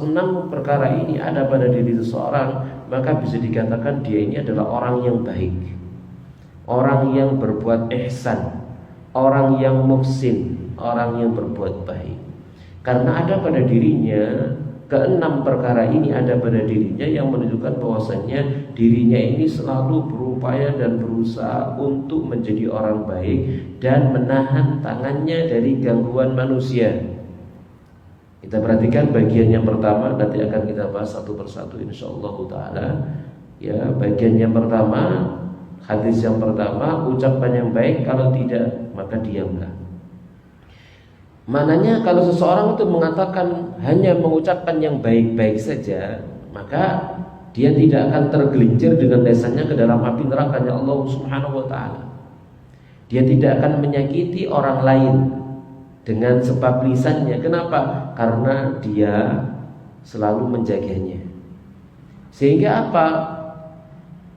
enam perkara ini ada pada diri seseorang, maka bisa dikatakan dia ini adalah orang yang baik, orang yang berbuat ihsan, orang yang muhsin, orang yang berbuat baik. Karena ada pada dirinya keenam perkara ini, ada pada dirinya yang menunjukkan bahwasannya dirinya ini selalu berupaya dan berusaha untuk menjadi orang baik dan menahan tangannya dari gangguan manusia. Kita perhatikan bagian yang pertama, nanti akan kita bahas satu persatu insyaallah taala. Ya, bagian yang pertama, hadis yang pertama, ucapan yang baik, kalau tidak maka diamlah. Mananya kalau seseorang itu mengatakan hanya mengucapkan yang baik-baik saja, maka dia tidak akan tergelincir dengan lisannya ke dalam api neraka Allah Subhanahu wa taala. Dia tidak akan menyakiti orang lain dengan sebab lisannya. Kenapa? Karena dia selalu menjaganya. Sehingga apa?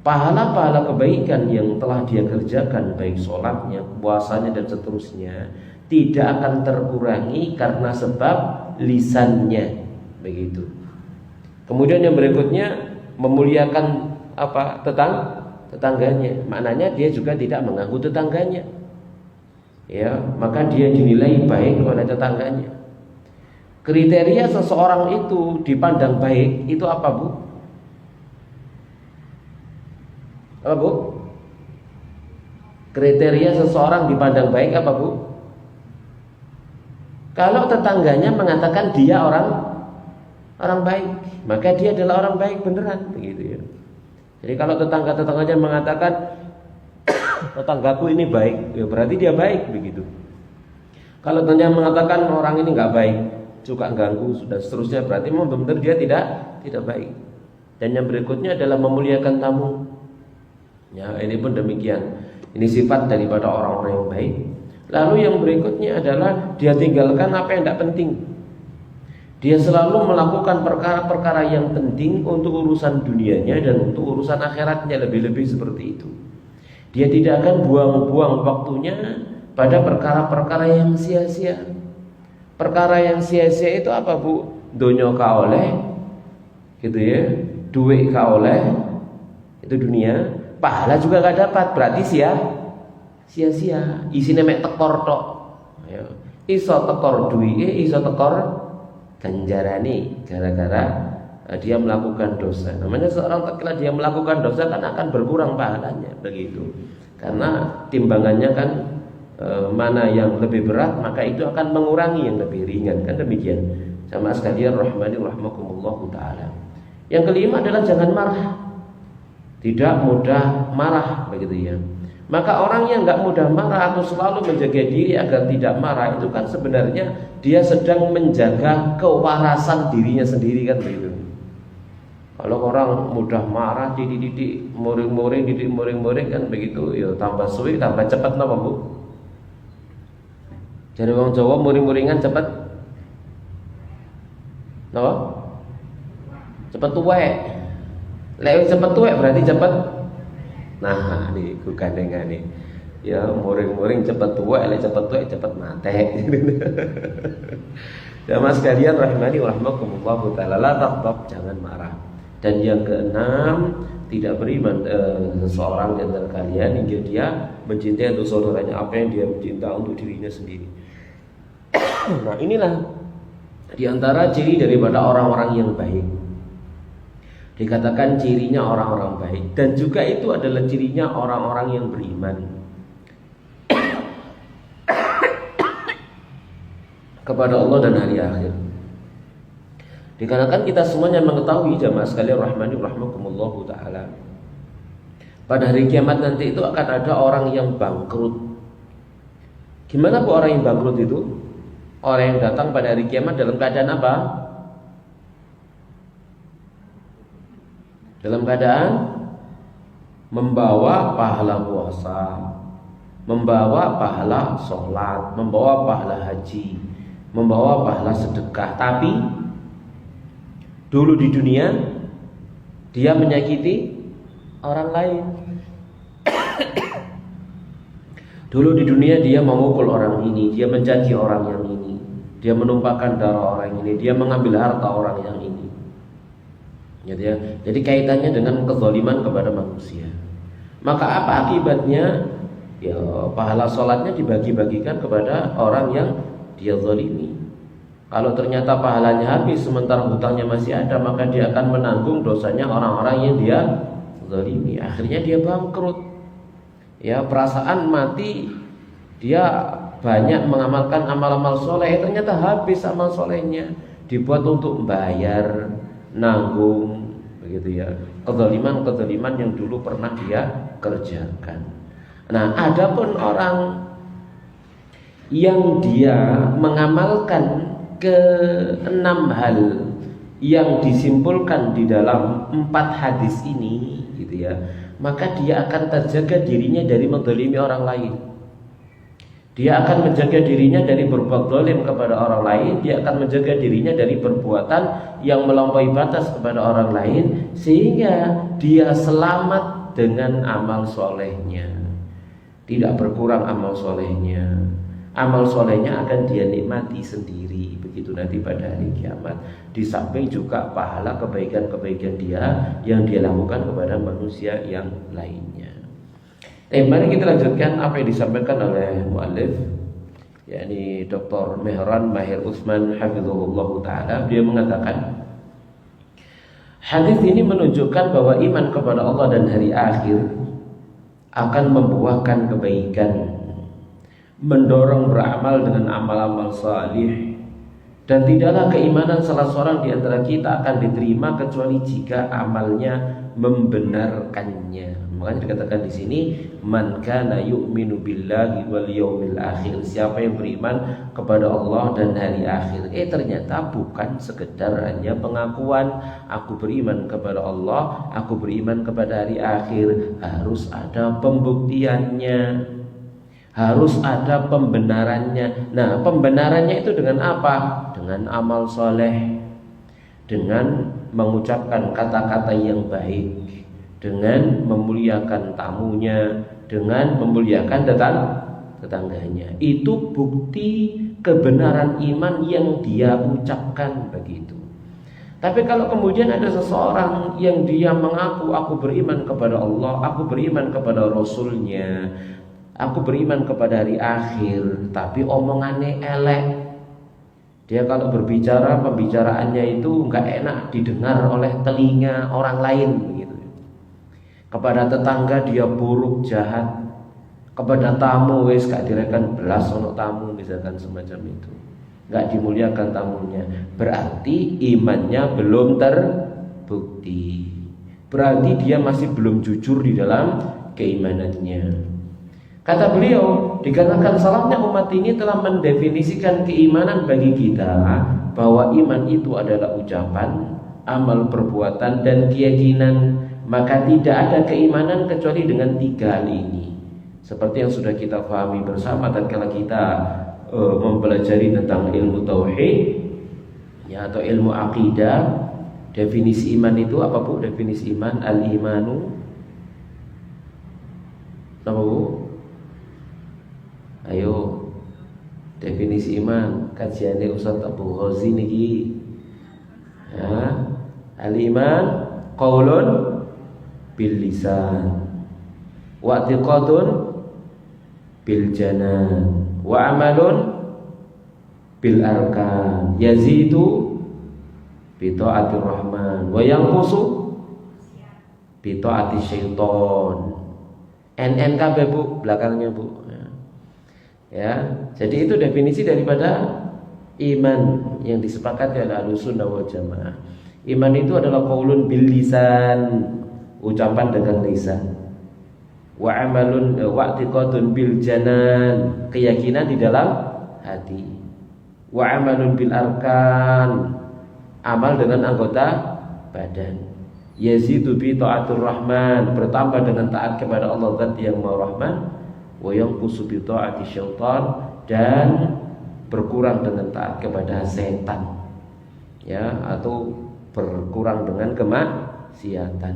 Pahala-pahala kebaikan yang telah dia kerjakan, baik sholatnya, puasanya dan seterusnya, tidak akan terkurangi karena sebab lisannya, begitu. Kemudian yang berikutnya, memuliakan apa? Tetangganya. Maknanya dia juga tidak mengganggu tetangganya. Ya, maka dia dinilai baik oleh tetangganya. Kriteria seseorang itu dipandang baik itu apa, Bu? Apa, Bu? Kriteria seseorang dipandang baik apa, Bu? Kalau tetangganya mengatakan dia orang baik, maka dia adalah orang baik beneran, begitu ya. Jadi kalau tetangga-tetangganya mengatakan tetanggaku ini baik, ya berarti dia baik, begitu. Kalau tetangganya mengatakan orang ini nggak baik, suka ganggu, sudah seterusnya, berarti memang benar dia tidak baik. Dan yang berikutnya adalah memuliakan tamu. Ya, ini pun demikian. Ini sifat daripada orang-orang yang baik. Lalu yang berikutnya adalah dia tinggalkan apa yang tidak penting. Dia selalu melakukan perkara-perkara yang penting untuk urusan dunianya dan untuk urusan akhiratnya, lebih-lebih seperti itu. Dia tidak akan buang-buang waktunya pada perkara-perkara yang sia-sia. Perkara yang sia-sia itu apa, Bu? Donya ka oleh, gitu ya. Duit ka oleh, itu dunia. Pahala juga gak dapat, berarti sia-sia. Isine mek tekor tok. Ya. Iso tekor duwike, iso tekor ganjarane gara-gara dia melakukan dosa. Namanya seorang tatkala dia melakukan dosa kan akan berkurang pahalanya, begitu. Karena timbangannya kan mana yang lebih berat, maka itu akan mengurangi yang lebih ringan, kan demikian. Sama sekalian rahmani rahmakumullah taala. Yang kelima adalah jangan marah. Tidak mudah marah, begitu ya. Maka orang yang nggak mudah marah atau selalu menjaga diri agar tidak marah, itu kan sebenarnya dia sedang menjaga kewarasan dirinya sendiri, kan begitu. Kalau orang mudah marah, didik muring-muring kan begitu, ya tambah suwi tambah cepat napa, Bu? Jadi wong Jawa muring-muringan cepat napa? Cepat tuwek. Lek cepat tuwek berarti cepat. Nah, ini ku gandengane. Ya, muring-muring cepat tua, elek cepat tua, cepat mate. Jamaah sekalian rahimani wa rahmakumullah taala, la taghdab, jangan marah. Dan yang keenam, tidak beriman seseorang di antara kalian hingga dia mencintai untuk saudaranya apa yang dia cinta untuk dirinya sendiri. Nah, inilah di antara ciri daripada orang-orang yang baik. Dikatakan cirinya orang-orang baik, dan juga itu adalah cirinya orang-orang yang beriman kepada Allah dan hari akhir. Dikarenakan kita semuanya mengetahui jamaah sekalian rahmani rahmakumullah taala, pada hari kiamat nanti itu akan ada orang yang bangkrut. Gimana Bu orang yang bangkrut itu? Orang yang datang pada hari kiamat dalam keadaan apa? Dalam keadaan membawa pahala puasa, membawa pahala sholat, membawa pahala haji, membawa pahala sedekah. Tapi dulu di dunia dia menyakiti orang lain. Dulu di dunia dia memukul orang ini, dia mencaci orang yang ini, dia menumpahkan darah orang ini, dia mengambil harta orang yang ini. Gitu ya. Jadi kaitannya dengan kezaliman kepada manusia. Maka apa akibatnya? Ya, pahala sholatnya dibagi-bagikan kepada orang yang dia zalimi. Kalau ternyata pahalanya habis sementara hutangnya masih ada, maka dia akan menanggung dosanya orang-orang yang dia zalimi. Akhirnya dia bangkrut. Ya, perasaan mati, dia banyak mengamalkan amal-amal soleh, ternyata habis amal solehnya, dibuat untuk membayar, nanggung, begitu ya, kezaliman yang dulu pernah dia kerjakan. Nah, adapun orang yang dia mengamalkan ke-6 hal yang disimpulkan di dalam 4 hadis ini, gitu ya, maka dia akan terjaga dirinya dari menzalimi orang lain. Dia akan menjaga dirinya dari berbuat zalim kepada orang lain. Dia akan menjaga dirinya dari perbuatan yang melampaui batas kepada orang lain, sehingga dia selamat dengan amal solehnya. Tidak berkurang amal solehnya. Amal solehnya akan dia nikmati sendiri, begitu nanti pada hari kiamat. Di samping juga pahala kebaikan-kebaikan dia yang dia lakukan kepada manusia yang lainnya. Mari kita lanjutkan apa yang disampaikan oleh muallif, yakni Dr. Mehran Mahir Utsman hafizahullah taala. Dia mengatakan, hadis ini menunjukkan bahwa iman kepada Allah dan hari akhir akan membuahkan kebaikan, mendorong beramal dengan amal-amal salih, dan tidaklah keimanan salah seorang di antara kita akan diterima kecuali jika amalnya membenarkannya. Makanya dikatakan di sini, man kana yu'minu billahi wal yaumil akhir. Siapa yang beriman kepada Allah dan hari akhir. Ternyata bukan sekedar hanya pengakuan, aku beriman kepada Allah, aku beriman kepada hari akhir. Harus ada pembuktiannya, harus ada pembenarannya. Nah, pembenarannya itu dengan apa? Dengan amal soleh, dengan mengucapkan kata-kata yang baik, dengan memuliakan tamunya, dengan memuliakan tetangganya. Itu bukti kebenaran iman yang dia ucapkan begitu. Tapi kalau kemudian ada seseorang yang dia mengaku, aku beriman kepada Allah, aku beriman kepada Rasulnya, aku beriman kepada hari akhir, tapi omongannya elek. Dia kalau berbicara, pembicaraannya itu enggak enak didengar oleh telinga orang lain begitu. Kepada tetangga dia buruk, jahat. Kepada tamu wis gak direkan belas ono tamu, misalkan semacam itu. Enggak dimuliakan tamunya. Berarti imannya belum terbukti. Berarti dia masih belum jujur di dalam keimanannya. Kata beliau, dikarenakan salahnya umat ini telah mendefinisikan keimanan bagi kita bahwa iman itu adalah ucapan, amal perbuatan, dan keyakinan, maka tidak ada keimanan kecuali dengan 3 hal ini. Seperti yang sudah kita pahami bersama tatkala kita mempelajari tentang ilmu tauhid, ya, atau ilmu akidah. Definisi iman itu apa Bu? Definisi iman, al-imanu apa Bu? Ayo, definisi iman kajiannya Ustaz Abu Ghazi niki. Ya, al-iman qaulun bil lisan wa i'tiqadun bil janan wa amalun bil arkan yazidu bi ta'atir rahman wa yanqusu bi ta'ati syaiton. NNKB Bu, belakangnya Bu. Ya, jadi itu definisi daripada iman yang disepakati oleh Ahlussunnah wal Jamaah. Iman itu adalah qaulun bil lisan, ucapan dengan lisan. Wa amalun wa i'tiqadun bil janan, keyakinan di dalam hati. Wa amalun bil arkan, amal dengan anggota badan. Yazidu bi ta'atur rahman, bertambah dengan taat kepada Allah Zat yang Maha Rahman. Wa yanqusu bi ta'ati syaitan, dan berkurang dengan taat kepada setan, ya, atau berkurang dengan kemaksiatan.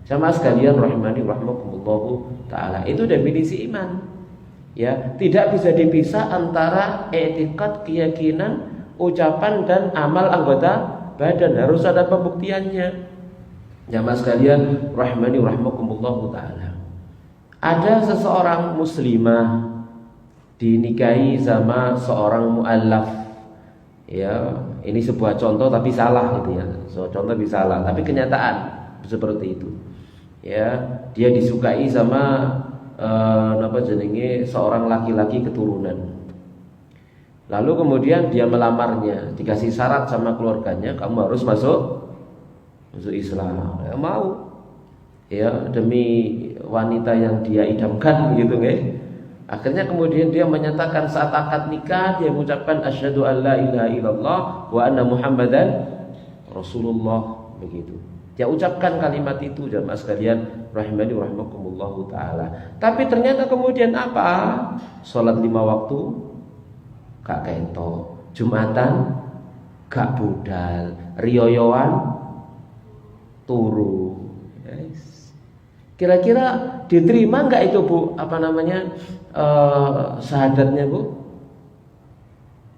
Sama sekalian rahimani rahmakumullahu taala, itu definisi iman. Ya, tidak bisa dipisah antara etikad, keyakinan, ucapan dan amal anggota badan, harus ada pembuktiannya. Jamaah sekalian rahmani rahmakumullah taala. Ada seseorang muslimah dinikahi sama seorang muallaf. Ya, ini sebuah contoh tapi salah gitu ya. Contoh tapi salah, tapi kenyataan seperti itu. Ya, dia disukai sama seorang laki-laki keturunan. Lalu kemudian dia melamarnya, dikasih syarat sama keluarganya, kamu harus masuk Islam. Ya, mau. Ya, demi wanita yang dia idamkan gitu kan. Akhirnya kemudian dia menyatakan saat akad nikah dia mengucapkan asyhadu an la ilaha illallah wa anna muhammadan rasulullah, begitu. Dia ucapkan kalimat itu, jamaah sekalian rahimani rahimakumullahu taala. Tapi ternyata kemudian apa? Salat 5 waktu gak kento, Jumatan gak budal, riyoyoan turu. Yes. Kira-kira diterima nggak itu Bu? Syahadatnya Bu?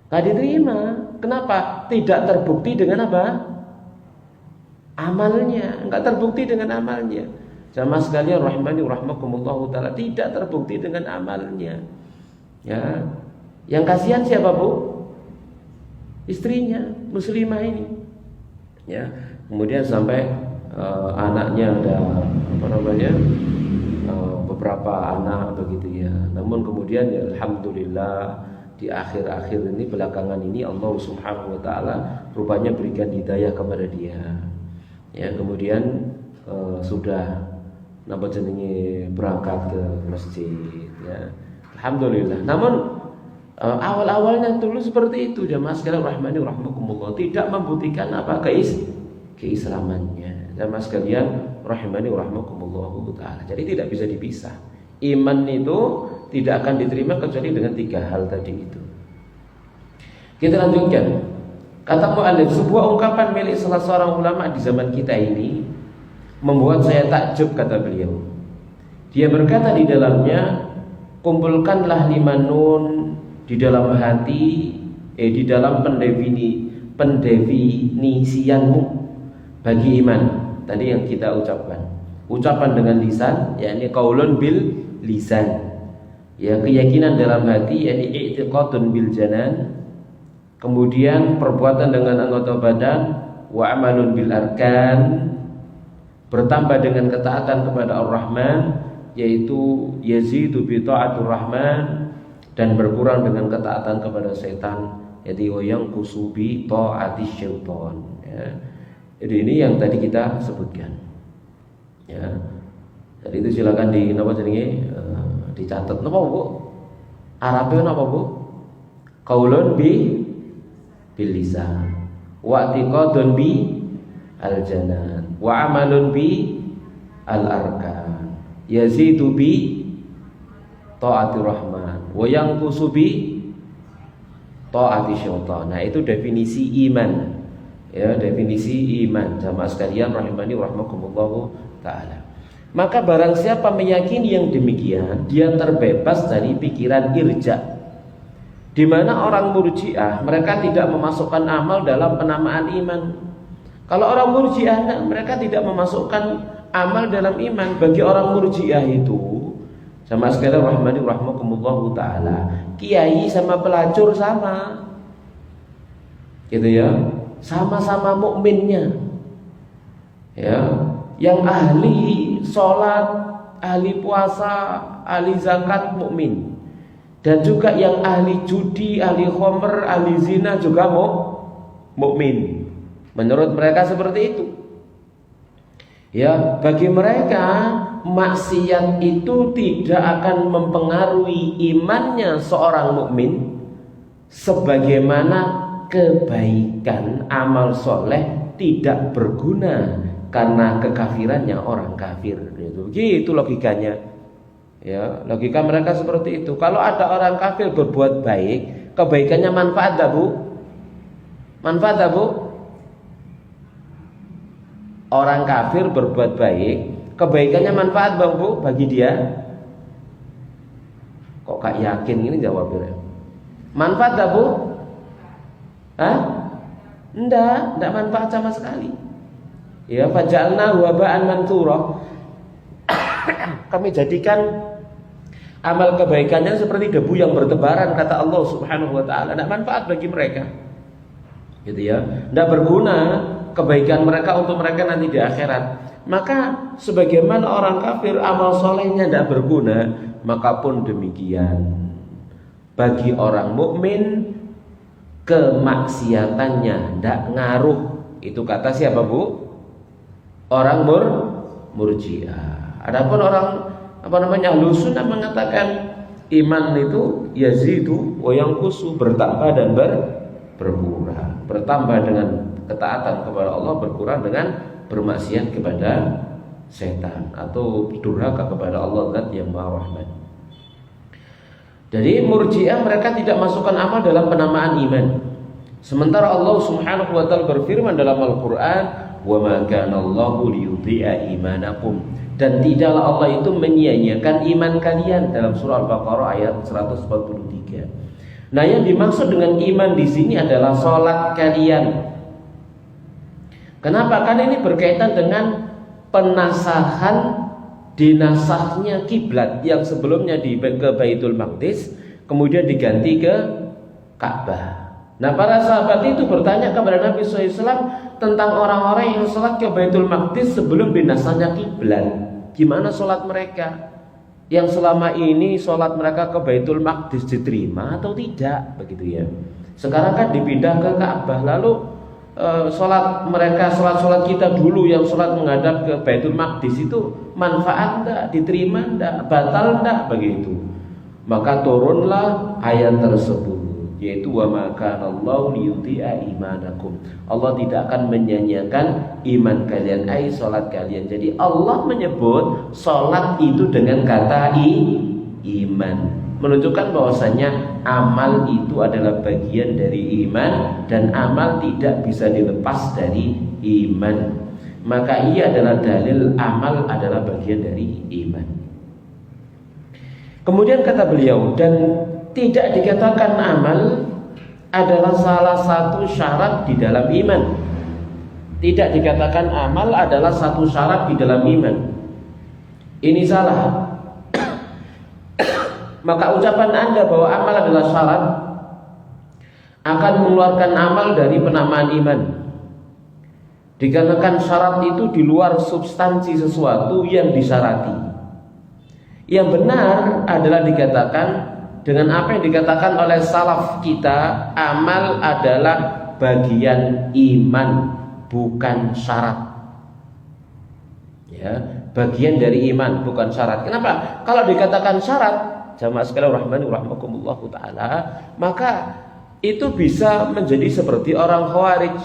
Nggak diterima. Kenapa? Tidak terbukti dengan apa? Amalnya. Nggak terbukti dengan amalnya. Jamaah sekalian rahimani rahmakumullahu taala, tidak terbukti dengan amalnya. Ya. Yang kasihan siapa Bu? Istrinya, muslimah ini. Ya. Kemudian sampai anaknya ada beberapa anak begitu ya. Namun kemudian ya alhamdulillah di akhir-akhir ini, belakangan ini Allah Subhanahu wa taala rupanya berikan hidayah kepada dia. Ya, kemudian sudah berangkat ke masjid ya. Alhamdulillah. Namun awal-awalnya dulu seperti itu, jamaah sekalian rahmani rahmakumullah, tidak membuktikan apa keislamannya. Jamaah sekalian rahimani rahmakumullah taala. Jadi tidak bisa dipisah. Iman itu tidak akan diterima kecuali dengan 3 hal tadi itu. Kita lanjutkan. Kata mu'allif, sebuah ungkapan milik salah seorang ulama di zaman kita ini membuat saya takjub, kata beliau. Dia berkata di dalamnya, kumpulkanlah 5 nun di dalam hati, di dalam pendefinisianmu bagi iman. Tadi yang kita ucapan dengan lisan, yakni qaulun bil lisan, ya, keyakinan dalam hati, yakni i'tiqadun bil janan, kemudian perbuatan dengan anggota badan, wa amalun bil arkan, bertambah dengan ketaatan kepada Ar-Rahman, yaitu yazidu bi ta'atur Rahman, dan berkurang dengan ketaatan kepada setan, yaitu yang kusubi ta'ati syaitan, ya. Jadi ini yang tadi kita sebutkan. Ya. Jadi itu silakan dicatat. Napa Bu? Arabnya napa Bu? Qaulun bil lisan, wa i'tiqadun bi al-janan, wa amalun bi al-arkan, yazidu bi ta'atir rahman, wa yanqusu bi ta'ati syaitan. Nah, itu definisi iman. Ya, definisi iman, jamaah sekalian rahimani rahmakumullah taala. Maka barang siapa meyakini yang demikian, dia terbebas dari pikiran irja, di mana orang Murji'ah mereka tidak memasukkan amal dalam penamaan iman. Kalau orang Murji'ah mereka tidak memasukkan amal dalam iman. Bagi orang Murji'ah itu, jamaah sekalian rahimani rahmakumullah taala, kiai sama pelacur sama, gitu ya. Sama-sama mukminnya, ya, yang ahli sholat, ahli puasa, ahli zakat mukmin, dan juga yang ahli judi, ahli khamr, ahli zina juga mukmin. Menurut mereka seperti itu. Ya, bagi mereka maksiat itu tidak akan mempengaruhi imannya seorang mukmin, sebagaimana kebaikan amal soleh tidak berguna karena kekafirannya orang kafir. Begitu logikanya. Ya, logika mereka seperti itu. Kalau ada orang kafir berbuat baik, kebaikannya manfaat tak Bu? Manfaat tak Bu? Orang kafir berbuat baik, kebaikannya manfaat Bang Bu bagi dia? Kok gak yakin ini jawabnya? Manfaat tak Bu? Hah? Enggak manfaat sama sekali. Ya, faja'alna waba'an mantsura. Kami jadikan amal kebaikannya seperti debu yang bertebaran, kata Allah Subhanahu wa taala. Enggak manfaat bagi mereka. Gitu ya. Enggak berguna kebaikan mereka untuk mereka nanti di akhirat. Maka sebagaimana orang kafir amal solehnya enggak berguna, maka pun demikian bagi orang mukmin kemaksiatannya enggak ngaruh. Itu kata siapa, Bu? Orang Murji'ah. Adapun orang Ahlus Sunnah mengatakan iman itu yazidu wa yanqusu, bertambah dan berkurang. Bertambah dengan ketaatan kepada Allah, berkurang dengan bermaksiat kepada setan atau durhaka kepada Allah Zat yang Maha Rahman. Jadi Murji'ah mereka tidak masukkan amal dalam penamaan iman. Sementara Allah Subhanahu wa taala berfirman dalam Al-Qur'an, "Wa ma kana Allahu liyudhi'a imanakum." Dan tidaklah Allah itu menyia-nyiakan iman kalian, dalam surah Al-Baqarah ayat 143. Nah, yang dimaksud dengan iman di sini adalah salat kalian. Kenapa? Karena ini berkaitan dengan penasahan dinasahnya kiblat yang sebelumnya ke Baitul Maqdis kemudian diganti ke Ka'bah. Nah, para sahabat itu bertanya kepada Nabi SAW tentang orang-orang yang sholat ke Baitul Maqdis sebelum binasanya kiblat. Gimana sholat mereka? Yang selama ini sholat mereka ke Baitul Maqdis diterima atau tidak? Begitu ya. Sekarang kan dipindah ke Ka'bah. Lalu sholat mereka, sholat kita dulu yang sholat menghadap ke Baitul Maqdis itu manfaat enggak? Diterima enggak? Batal enggak? Begitu. Maka turunlah ayat tersebut, yaitu wa ma kana Allahu liyudhi'a imanakum. Allah tidak akan menyanyiakan iman kalian, ai salat kalian. Jadi Allah menyebut salat itu dengan kata iman, menunjukkan bahwasanya amal itu adalah bagian dari iman dan amal tidak bisa dilepas dari iman. Maka ia adalah dalil amal adalah bagian dari iman. Kemudian kata beliau, dan tidak dikatakan amal adalah salah satu syarat di dalam iman. Tidak dikatakan amal adalah satu syarat di dalam iman. Ini salah. Maka ucapan Anda bahwa amal adalah syarat akan mengeluarkan amal dari penamaan iman. Dikarenakan syarat itu di luar substansi sesuatu yang disyarati. Yang benar adalah dikatakan dengan apa yang dikatakan oleh salaf kita, amal adalah bagian iman, bukan syarat. Ya, bagian dari iman, bukan syarat. Kenapa? Kalau dikatakan syarat, jamaah sekalian rahmani rahimakumullahu taala, maka itu bisa menjadi seperti orang Khawarij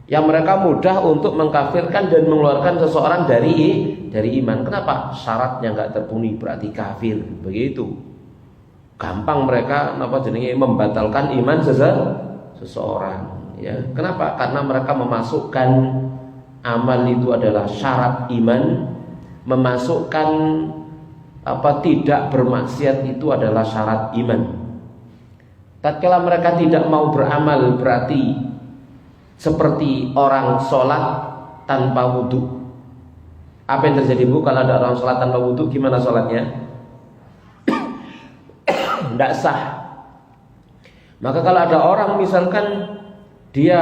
yang mereka mudah untuk mengkafirkan dan mengeluarkan seseorang dari iman. Kenapa? Syaratnya nggak terpenuhi berarti kafir. Begitu. Gampang mereka membatalkan iman seseorang. Ya. Kenapa? Karena mereka memasukkan amal itu adalah syarat iman, memasukkan tidak bermaksiat itu adalah syarat iman. Tatkala mereka tidak mau beramal berarti seperti orang sholat tanpa wudhu. Apa yang terjadi, Bu? Kalau ada orang sholat tanpa wudhu, gimana sholatnya? Tidak sah. Maka kalau ada orang misalkan dia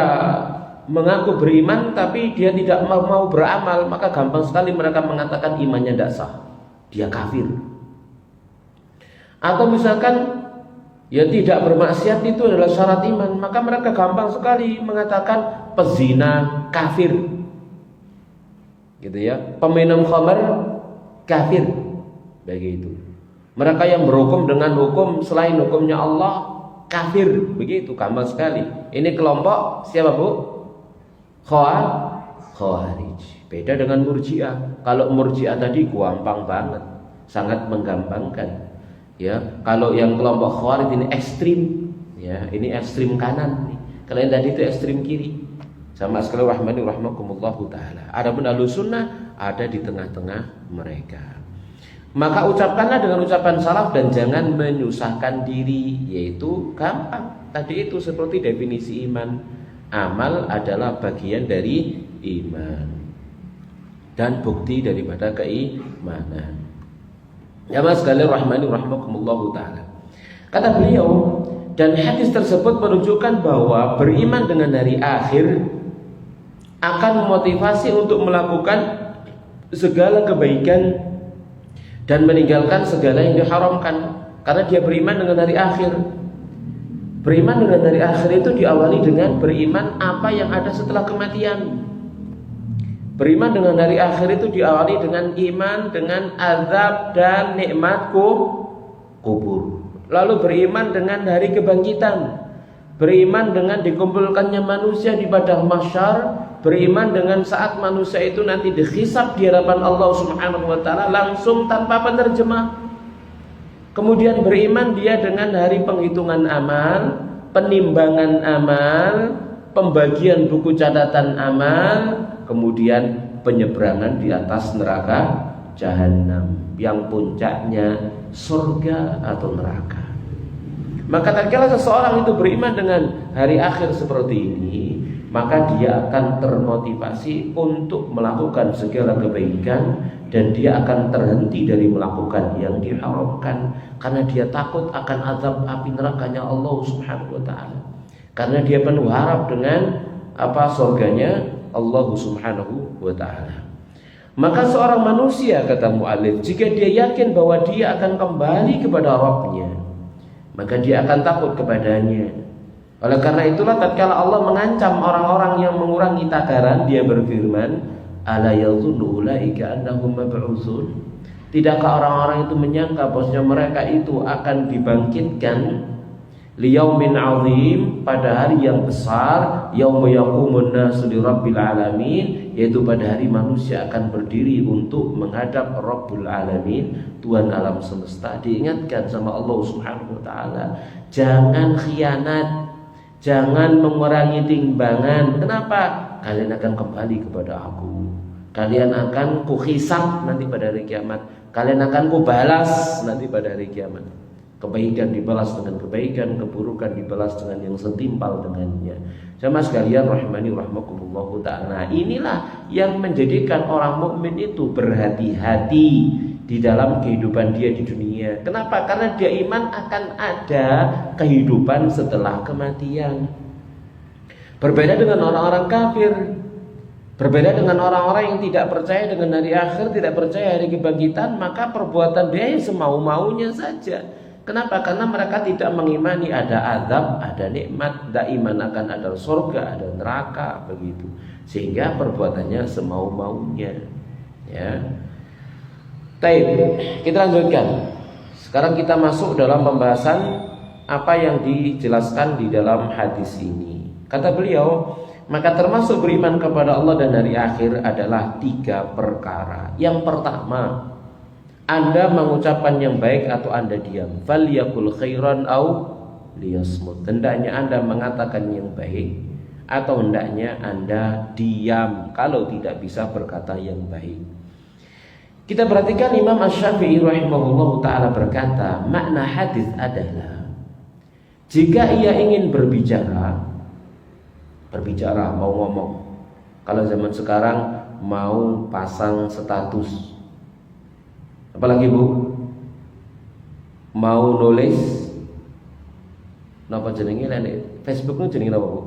mengaku beriman tapi dia tidak mau beramal, maka gampang sekali mereka mengatakan imannya tidak sah, dia kafir. Atau misalkan ya tidak bermaksiat itu adalah syarat iman, maka mereka gampang sekali mengatakan pezina kafir, gitu ya, peminum khamar kafir, begitu. Mereka yang berhukum dengan hukum selain hukumnya Allah kafir, begitu, gampang sekali. Ini kelompok siapa, Bu? Khawarij. Beda dengan Murji'ah. Kalau Murji'ah tadi gampang banget, sangat menggampangkan. Ya, kalau yang kelompok Khawarij ini ekstrim, ya, ini ekstrim kanan nih. Kalau yang tadi itu ekstrim kiri. Sama sekali rahmani rahimakumullahu taala. Adapun Ahlus Sunnah ada di tengah-tengah mereka. Maka ucapkanlah dengan ucapan salaf dan jangan menyusahkan diri, yaitu gampang. Tadi itu seperti definisi iman. Amal adalah bagian dari iman dan bukti daripada keimanan. Ya mas sekalian rahmani rahimakumullahu taala. Kata beliau, dan hadis tersebut menunjukkan bahwa beriman dengan hari akhir akan memotivasi untuk melakukan segala kebaikan dan meninggalkan segala yang diharamkan, karena dia beriman dengan hari akhir. Beriman dengan hari akhir itu diawali dengan beriman apa yang ada setelah kematian. Beriman dengan hari akhir itu diawali dengan iman dengan azab dan nikmat kubur. Lalu beriman dengan hari kebangkitan. Beriman dengan dikumpulkannya manusia di padang mahsyar. Beriman dengan saat manusia itu nanti dihisab di hadapan Allah Subhanahu wa taala langsung tanpa penerjemah. Kemudian beriman dia dengan hari penghitungan amal, penimbangan amal, pembagian buku catatan amal, kemudian penyeberangan di atas neraka jahanam yang puncaknya surga atau neraka. Maka tatkala seseorang itu beriman dengan hari akhir seperti ini, maka dia akan termotivasi untuk melakukan segala kebaikan dan dia akan terhenti dari melakukan yang diharamkan karena dia takut akan azab api nerakanya Allah Subhanahu wa taala. Karena dia penuh harap dengan surganya Allah Subhanahu wa taala. Maka seorang manusia, kata mu'allif, jika dia yakin bahwa dia akan kembali kepada Rabbnya, maka dia akan takut kepadanya. Oleh karena itulah tatkala Allah mengancam orang-orang yang mengurangi takaran, dia berfirman, ala yadhunnu ulaika annahum mab'utsun. Tidakkah orang-orang itu menyangka bahwasanya mereka itu akan dibangkitkan liyaumin azim, pada hari yang besar, yauma yaqumun nasu lirabbil alamin, yaitu pada hari manusia akan berdiri untuk menghadap Rabbul Alamin, Tuhan alam semesta. Diingatkan sama Allah Subhanahu wa taala, jangan khianat, jangan mengurangi timbangan. Kenapa? Kalian akan kembali kepada aku. Kalian akan kuhisab nanti pada hari kiamat. Kalian akan kubalas nanti pada hari kiamat. Kebaikan dibalas dengan kebaikan, keburukan dibalas dengan yang setimpal dengannya. Sama sekalian rahimani rahmakumullahu ta'ala. Inilah yang menjadikan orang mukmin itu berhati-hati di dalam kehidupan dia di dunia. Kenapa? Karena dia iman akan ada kehidupan setelah kematian. Berbeda dengan orang-orang kafir, berbeda dengan orang-orang yang tidak percaya dengan hari akhir, tidak percaya hari kebangkitan, maka perbuatan dia semau-maunya saja. Kenapa? Karena mereka tidak mengimani ada azab, ada nikmat, ada iman akan ada surga, ada neraka, begitu. Sehingga perbuatannya semau-maunya. Ya. Baik, kita lanjutkan. Sekarang kita masuk dalam pembahasan apa yang dijelaskan di dalam hadis ini. Kata beliau, maka termasuk beriman kepada Allah dan hari akhir adalah 3 perkara. Yang pertama, Anda mengucapkan yang baik atau Anda diam. Falyakul khairan au liyasmut. Hendaknya Anda mengatakan yang baik atau hendaknya Anda diam kalau tidak bisa berkata yang baik. Kita perhatikan Imam Asy-Syafi'i rahimahullahu taala berkata, makna hadis adalah jika ia ingin berbicara mau ngomong. Kalau zaman sekarang mau pasang status, apalagi Bu, mau nulis napa jenenge nek Facebook nu jenenge napa Bu?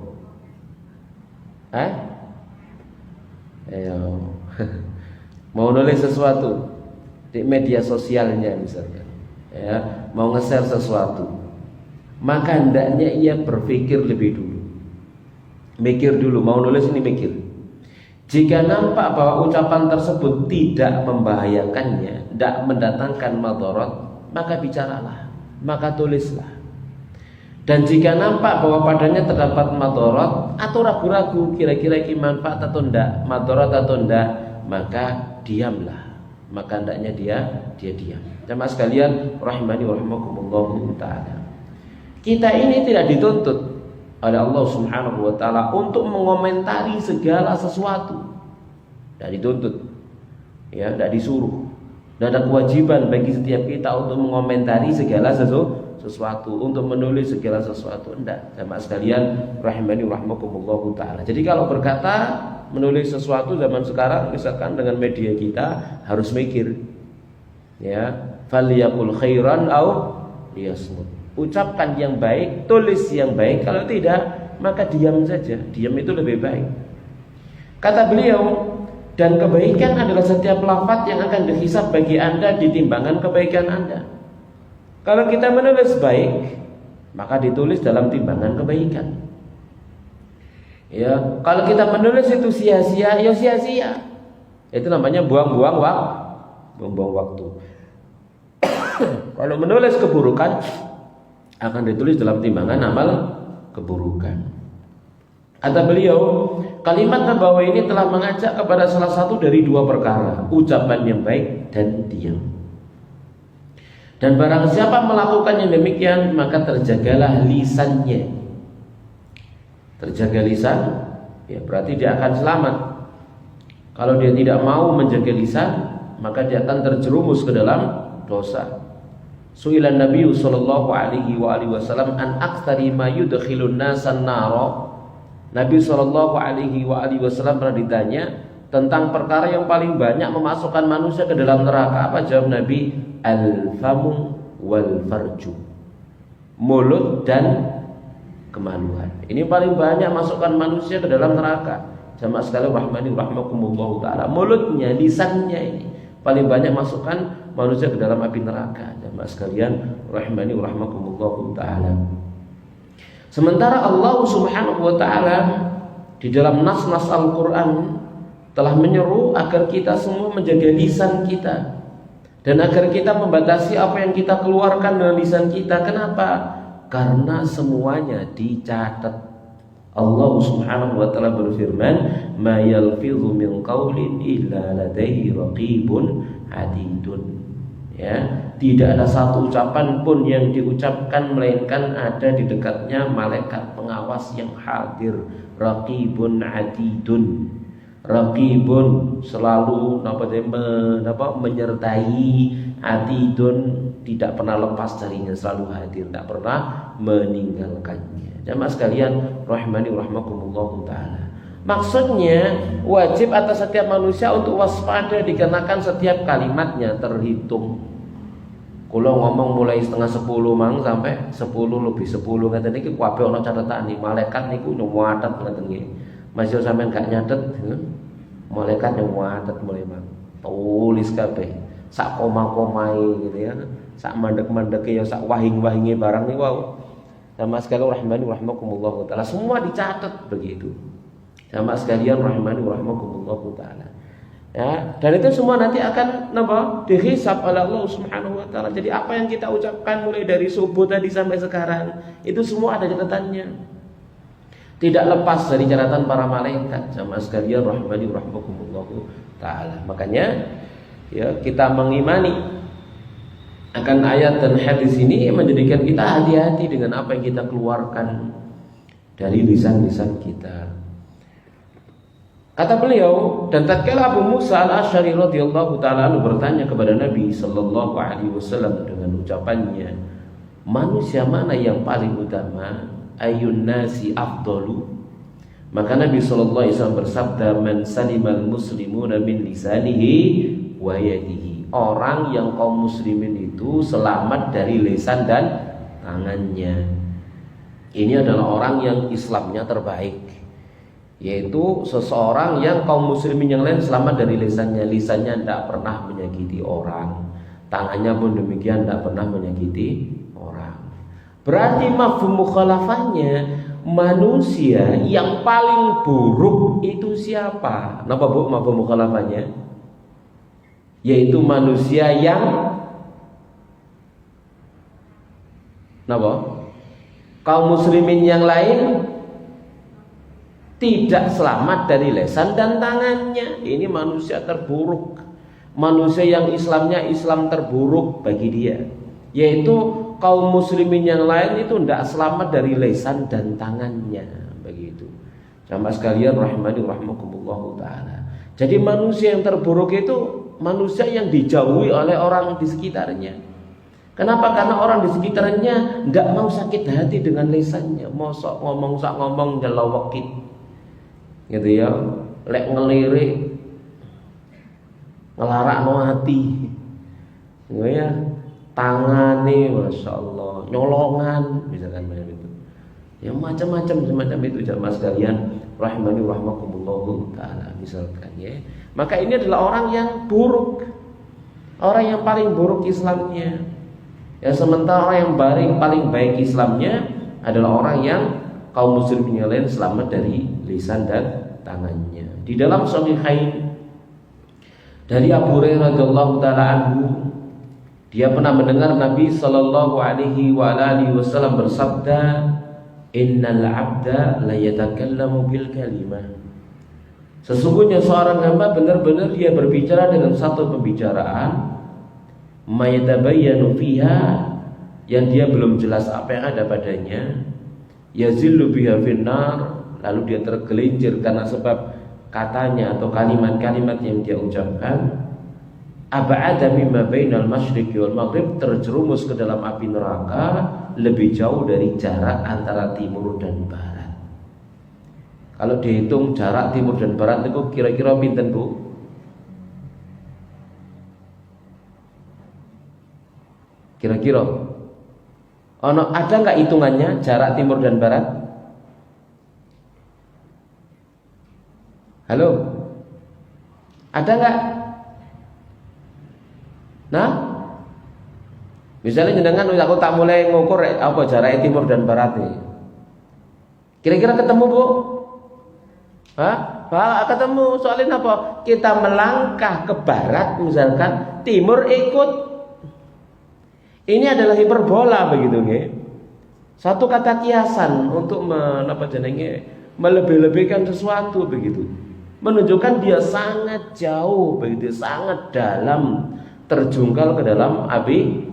Mau nulis sesuatu di media sosialnya misalnya, ya, mau nge-share sesuatu, maka hendaknya ia berpikir lebih dulu. Mikir dulu, mau nulis ini mikir. Jika nampak bahwa ucapan tersebut tidak membahayakannya, tidak mendatangkan madarat, maka bicaralah, maka tulislah. Dan jika nampak bahwa padanya terdapat madarat atau ragu-ragu kira-kira ini manfaat atau tidak, madarat atau tidak, maka diamlah. Maka hendaknya dia diam. Jamaah sekalian rahimani wa rahimakumullah taala. Kita ini tidak dituntut oleh Allah Subhanahu wa taala untuk mengomentari segala sesuatu. Tidak dituntut. Ya, tidak disuruh. Dan ada kewajiban bagi setiap kita untuk mengomentari segala sesuatu, untuk menulis segala sesuatu. Enggak, jamaah sekalian rahimani rahmakumullahu taala. Jadi kalau berkata menulis sesuatu zaman sekarang misalkan dengan media kita harus mikir. Ya, falyaqul khairan au liyasmut. Ucapkan yang baik, tulis yang baik, kalau tidak maka diam saja. Diam itu lebih baik. Kata beliau, dan kebaikan adalah setiap lafaz yang akan dihisab bagi Anda di timbangan kebaikan Anda. Kalau kita menulis baik, maka ditulis dalam timbangan kebaikan. Ya, kalau kita menulis itu sia-sia, ya sia-sia. Itu namanya buang-buang waktu. Kalau menulis keburukan, akan ditulis dalam timbangan amal keburukan. Kata beliau, kalimat Nabawi ini telah mengajak kepada salah satu dari dua perkara, ucapan yang baik dan diam. Dan barang siapa melakukan yang demikian, maka terjagalah lisannya. Terjaga lisan, ya berarti dia akan selamat. Kalau dia tidak mau menjaga lisan, maka dia akan terjerumus ke dalam dosa. Su'ilan Nabi sallallahu alaihi wasallam an aktsari ma yudkhilun nasan nara. Nabi sallallahu alaihi wasallam pernah ditanya tentang perkara yang paling banyak memasukkan manusia ke dalam neraka. Apa jawab Nabi? Al-famu wal farju. Mulut dan kemaluan. Ini paling banyak masukkan manusia ke dalam neraka. Jamaah sekalian rahmani rahmakumullah taala. Mulutnya, lisannya ini paling banyak masukkan manusia ke dalam api neraka. Jamaah sekalian rahmani rahmakumullah taala. Sementara Allah Subhanahu wa taala di dalam nas-nas Al-Qur'an telah menyeru agar kita semua menjaga lisan kita dan agar kita membatasi apa yang kita keluarkan dengan lisan kita. Kenapa? Karena semuanya dicatat. Allah Subhanahu wa taala berfirman, "Ma yalfidhu min qaulin illa ladaihi raqibun atidun." Ya, tidak ada satu ucapan pun yang diucapkan melainkan ada di dekatnya malaikat pengawas yang hadir. Raqibun atidun. Raqibun selalu menyertai, atidun tidak pernah lepas darinya, selalu hadir, tidak pernah meninggalkannya. Jamaah sekalian rahimani rahmakumullah taala. Maksudnya wajib atas setiap manusia untuk waspada dikarenakan setiap kalimatnya terhitung. Kalau ngomong mulai setengah 10 mang sampai 10 lebih 10 ngaten iki kabeh ana catetane. Malaikat niku nyatet ngaten nggih. Masih sampean gak nyatet, malaikat yang nyatet mulai mang. Tulis kabeh. Sak koma-komae gitu ya. Sak mandek-mandeke ya sak wahing-wahinge barang niku wau. Sama sekalian rahimani rahmakumullah taala, semua dicatat begitu. Sama sekalian rahimani rahmakumullah taala. Ya, dan itu semua nanti akan dihisab oleh Allah Subhanahu wa taala. Jadi apa yang kita ucapkan mulai dari subuh tadi sampai sekarang, itu semua ada catatannya. Tidak lepas dari catatan para malaikat. Jamaah sekalian rahimani rahmakumullah taala. Makanya ya kita mengimani akan ayat dan hadis ini menjadikan kita hati-hati dengan apa yang kita keluarkan dari lisan-lisan kita. Kata beliau, dan tatkala Abu Musa al-Asy'ari radhiyallahu taala bertanya kepada Nabi sallallahu alaihi wasallam dengan ucapannya, manusia mana yang paling utama? Ayun nasi afdalu? Maka Nabi sallallahu alaihi wasallam bersabda, man salimal muslimuna min lisanihi wa yadihi. Orang yang kaum muslimin itu selamat dari lisan dan tangannya. Ini adalah orang yang Islamnya terbaik, yaitu seseorang yang kaum muslimin yang lain selamat dari lisannya. Lisannya tidak pernah menyakiti orang, tangannya pun demikian tidak pernah menyakiti orang. Berarti mafhum mukhalafahnya, manusia yang paling buruk itu siapa? Kenapa bu mafhum mukhalafahnya? Yaitu manusia yang kaum muslimin yang lain tidak selamat dari lisan dan tangannya. Ini manusia terburuk, manusia yang Islamnya Islam terburuk bagi dia, yaitu kaum muslimin yang lain itu tidak selamat dari lisan dan tangannya. Begitu. Jamaah sekalian rahimani rahmakumullah taala. Jadi manusia yang terburuk itu manusia yang dijauhi oleh orang di sekitarnya. Kenapa? Karena orang di sekitarnya tidak mau sakit hati dengan lisannya, mau sok ngomong nyelowekit, gitu ya, lek ngelirik, ngelarakno hati, gitu ya, tangane, masya Allah, nyolongan, misalkan macam itu, ya macam-macam semacam itu jamaah sekalian, rahimani rahmakumullahu taala, misalkan ya. Maka ini adalah orang yang buruk, orang yang paling buruk Islamnya. Ya, sementara orang yang paling baik Islamnya adalah orang yang kaum muslimin yang lain selamat dari lisan dan tangannya. Di dalam Sahihain dari Abu Hurairah radhiyallahu taala anhu, dia pernah mendengar Nabi sallallahu alaihi wasallam bersabda, "Innal 'abda la yatakallamu bil kalimah." Sesungguhnya seorang hamba benar-benar dia berbicara dengan satu pembicaraan, mayatabayyanu fiha, yang dia belum jelas apa yang ada padanya, yazillu biha finnar, lalu dia tergelincir karena sebab katanya atau kalimat-kalimat yang dia ucapkan, ab'ada mimma bainal masyriqi wal maghrib, terjerumus ke dalam api neraka lebih jauh dari jarak antara timur dan barat. Kalau dihitung jarak timur dan barat itu kira-kira pinten, Bu? Kira-kira ada nggak hitungannya jarak timur dan barat? Halo, ada nggak? Nah, misalnya jenengan aku tak mulai ngukur apa jarak timur dan barat nih. Kira-kira ketemu, Bu? Hah? Ketemu. Soalnya apa? Kita melangkah ke barat, misalkan timur ikut. Ini adalah hiperbola begitu nggih. Satu kata kiasan untuk melebih-lebihkan sesuatu begitu. Menunjukkan dia sangat jauh begitu, sangat dalam, terjungkal ke dalam api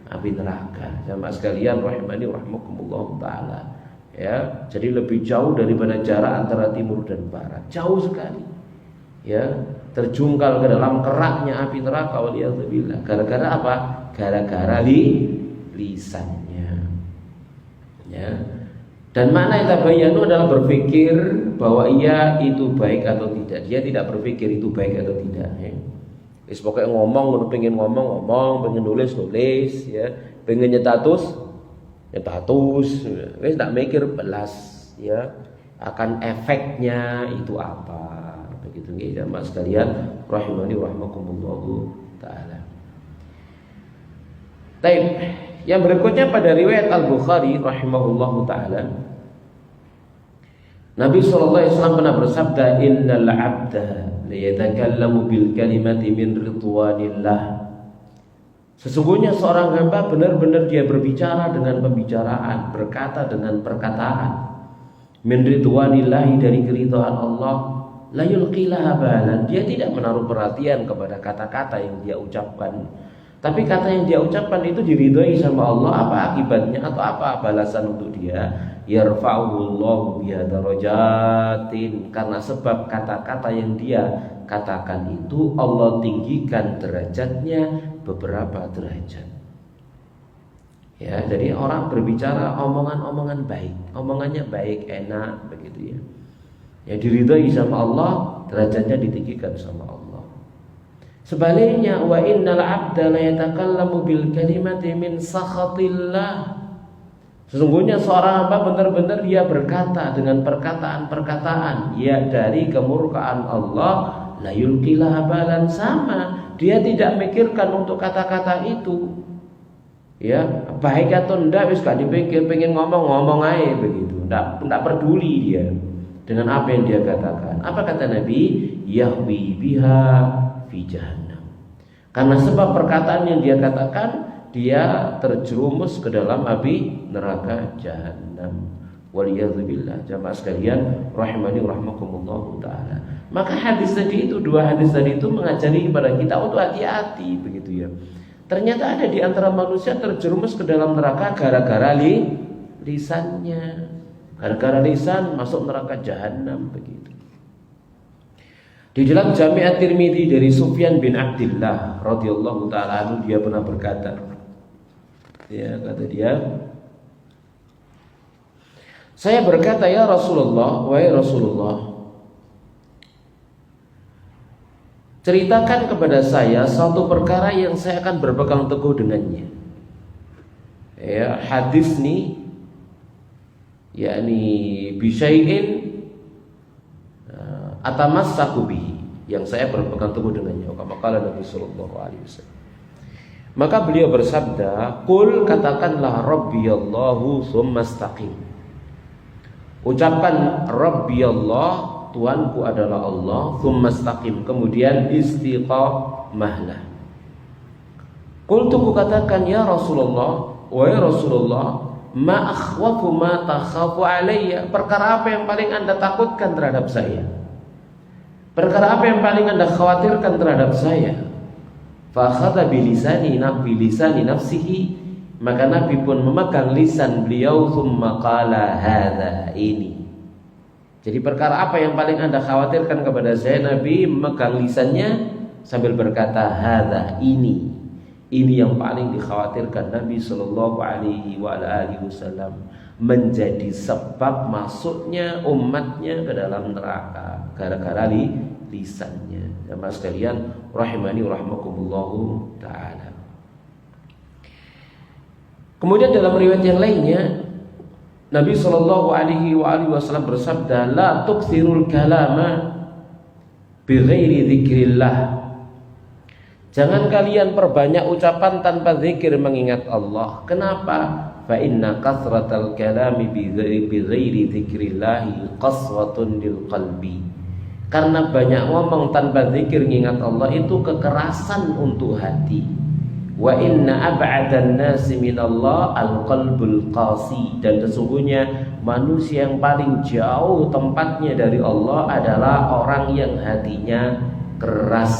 neraka. Jamaah sekalian rahimani rahmakumullah taala. Ya, jadi lebih jauh daripada jarak antara timur dan barat. Jauh sekali. Ya, terjungkal ke dalam keraknya api neraka waliyadzubillah. Gara-gara apa? Gara-gara lisannya. Ya. Dan makna tabayyanu adalah berpikir bahwa ia itu baik atau tidak. Dia tidak berpikir itu baik atau tidak, ya. Wis pokoke ngomong, pengen ngomong, pengen nulis, ya. Pengen nyetatus, wis tak mikir belas, ya, akan efeknya itu apa. Begitu nggih jamaah sekalian rahimani rahmakumullah taala. Baik, yang berikutnya pada riwayat Al-Bukhari rahimahullahu taala, Nabi sallallahu alaihi wasallam pernah bersabda, "Innal 'abda la yatakallamu bil kalimati min ridwanillah." Sesungguhnya seorang hamba benar-benar dia berbicara dengan pembicaraan, berkata dengan perkataan, min ridwanillahi, dari keridhaan Allah, la yulqilaha balan, dia tidak menaruh perhatian kepada kata-kata yang dia ucapkan. Tapi kata yang dia ucapkan itu diridhoi sama Allah, apa akibatnya atau apa balasan untuk dia? Yarfa'ullahu biha darajatin, karena sebab kata-kata yang dia katakan itu Allah tinggikan derajatnya beberapa derajat. Ya, jadi orang berbicara omongan-omongan baik, omongannya baik, enak begitu ya. Ya diridhoi sama Allah, derajatnya ditinggikan sama Allah. Sebaliknya, wa innal 'abda la yatakallamu bil kalimati min sakhatillah. Sesungguhnya seorang hamba benar-benar dia berkata dengan perkataan-perkataan ya dari kemurkaan Allah, la yulqilaha balan, sama dia tidak mikirkan untuk kata-kata itu. Ya, baik atau enggak wis gak dipikir, pengen ngomong aja begitu. Enggak peduli dia dengan apa yang dia katakan. Apa kata Nabi? Yahwi biha fi jahannam. Karena sebab perkataan yang dia katakan, dia terjerumus ke dalam api neraka jahannam. Waliyadzubillah. Jamaah sekalian rahimani rahmakumullah taala. Maka hadis tadi itu, dua hadis tadi itu mengajari kepada kita untuk hati-hati begitu ya. Ternyata ada di antara manusia terjerumus ke dalam neraka gara-gara lisannya. Gara-gara lisan masuk neraka jahanam begitu. Di dalam Jami' At-Tirmidzi dari Sufyan bin Abdullah radhiyallahu taala anhu, dia pernah berkata, ya, kata dia, saya berkata, ya Rasulullah, wahai Rasulullah, ceritakan kepada saya suatu perkara yang saya akan berpegang teguh dengannya. Ya, hadis nih, yakni bisyai'in atamassaku bihi, yang saya berpegang teguh dengannya. Kama qala Nabi sallallahu alaihi wasallam. Maka beliau bersabda, "Qul, katakanlah Rabbiyallahu tsumma istaqim." Ucapkan Rabbiyallah, Tuhanku adalah Allah, tsumma istaqim, kemudian istiqamahlah. Qultu, ku katakan, ya Rasulullah, wahai Rasulullah, ma akhwafu ma takhafu alayya, perkara apa yang paling Anda takutkan terhadap saya? Perkara apa yang paling Anda khawatirkan terhadap saya? Fa akhadha bilisani nafsihi, maka Nabi pun memegang lisan beliau, tsumma qala hadza, ini. Jadi perkara apa yang paling Anda khawatirkan kepada saya? Nabi memegang lisannya sambil berkata hadza, ini. Ini yang paling dikhawatirkan Nabi sallallahu alaihi wasallam, menjadi sebab masuknya umatnya ke dalam neraka gara-gara lisannya. Jamaah sekalian rahimani rahimakumullahu taala. Kemudian dalam riwayat yang lainnya, Nabi sallallahu alaihi wasallam bersabda, la tukthirul kalama bighairi dzikrillah. Jangan kalian perbanyak ucapan tanpa zikir mengingat Allah. Kenapa? Fa inna kathratal kalami bighairi dzikrillah qaswatun lil qalbi. Karena banyak ngomong tanpa zikir mengingat Allah itu kekerasan untuk hati. Wa inna ab'adan nasi minallah al-qalbul qasi, dan sesungguhnya manusia yang paling jauh tempatnya dari Allah adalah orang yang hatinya keras,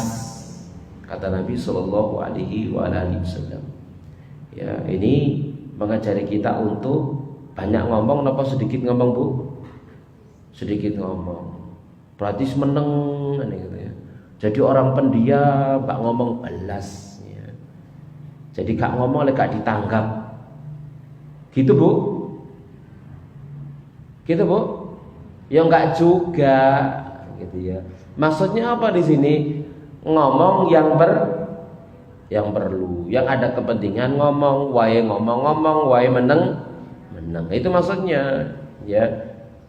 kata Nabi sallallahu alaihi wasallam. Ya, ini mengajari kita untuk banyak ngomong, napa sedikit ngomong, Bu? Sedikit ngomong. Berarti meneng gitu ya. Jadi orang pendiam, gak ngomong belas ya. Jadi gak ngomong oleh gak ditanggap. Gitu, Bu? Gitu, Bu? Ya enggak juga gitu ya. Maksudnya apa di sini? Ngomong yang perlu, yang ada kepentingan ngomong, wae ngomong-ngomong, wae meneng. Itu maksudnya, ya.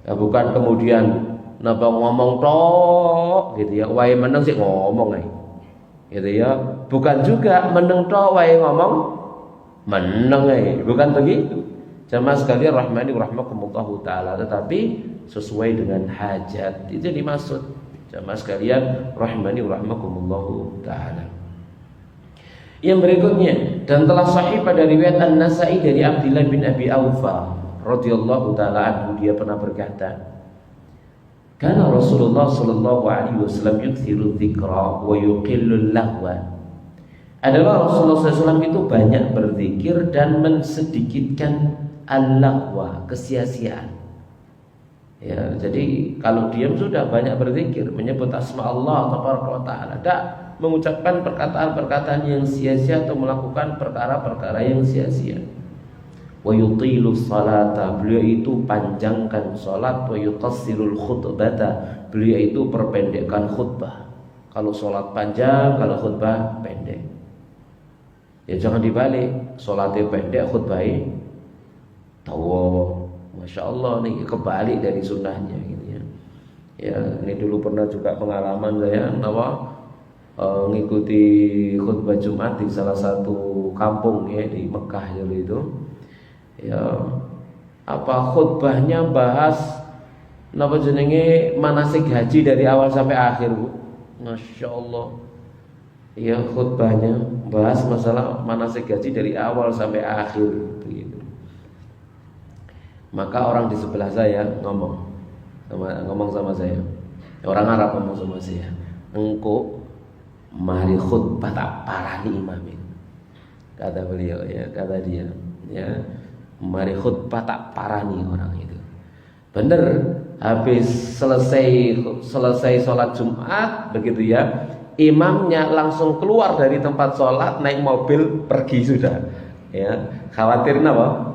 Ya, bukan kemudian napa ngomong tok gitu ya, wae meneng sih ngomong ae. Gitu ya. Bukan juga meneng tok wae ngomong meneng ae, bukan begitu. Jamaah sekalian rahmani rahimakumullahu taala, tetapi sesuai dengan hajat. Itu dimaksud. Jamaah sekalian rahimani rahimakumullahu taala. Yang berikutnya, dan telah sahih pada riwayat An-Nasa'i dari Abdullah bin Abi Aufa radhiyallahu taala anhu, dia pernah berkata, karena Rasulullah sallallahu alaihi wasallam yukthiru dzikra wa yuqillu lahwa. Adalah Rasulullah SAW itu banyak berzikir dan mensedikitkan al-lahwa, kesia-siaan. Ya, jadi kalau diam sudah banyak berzikir, menyebut asma Allah taala, tidak mengucapkan perkataan-perkataan yang sia-sia atau melakukan perkara-perkara yang sia-sia. Wa yutilu salata, beliau itu panjangkan salat. Wa yuqassirul khutbata, beliau itu perpendekkan khutbah. Kalau salat panjang, kalau khutbah pendek. Ya jangan dibalik, salatnya pendek, khutbahnya tawa. Masya Allah, nih kebalik dari sunnahnya gitu ya. Ya, ini dulu pernah juga pengalaman saya ngikuti khutbah Jumat di salah satu kampung ya di Mekah dulu itu. Ya, apa khutbahnya bahas napa jenenge manasik haji dari awal sampai akhir, Bu. Masya Allah. Ya, khutbahnya bahas masalah manasik haji dari awal sampai akhir begitu. Maka orang di sebelah saya ngomong sama saya. Orang Arab ngomong sama saya. Engko mari khutbah tak parani imamin. Kata beliau ya, kata dia, ya. Mari khutbah tak parani orang itu. Bener, habis selesai sholat Jumat begitu ya, imamnya langsung keluar dari tempat sholat, naik mobil pergi sudah. Ya, khawatirin apa?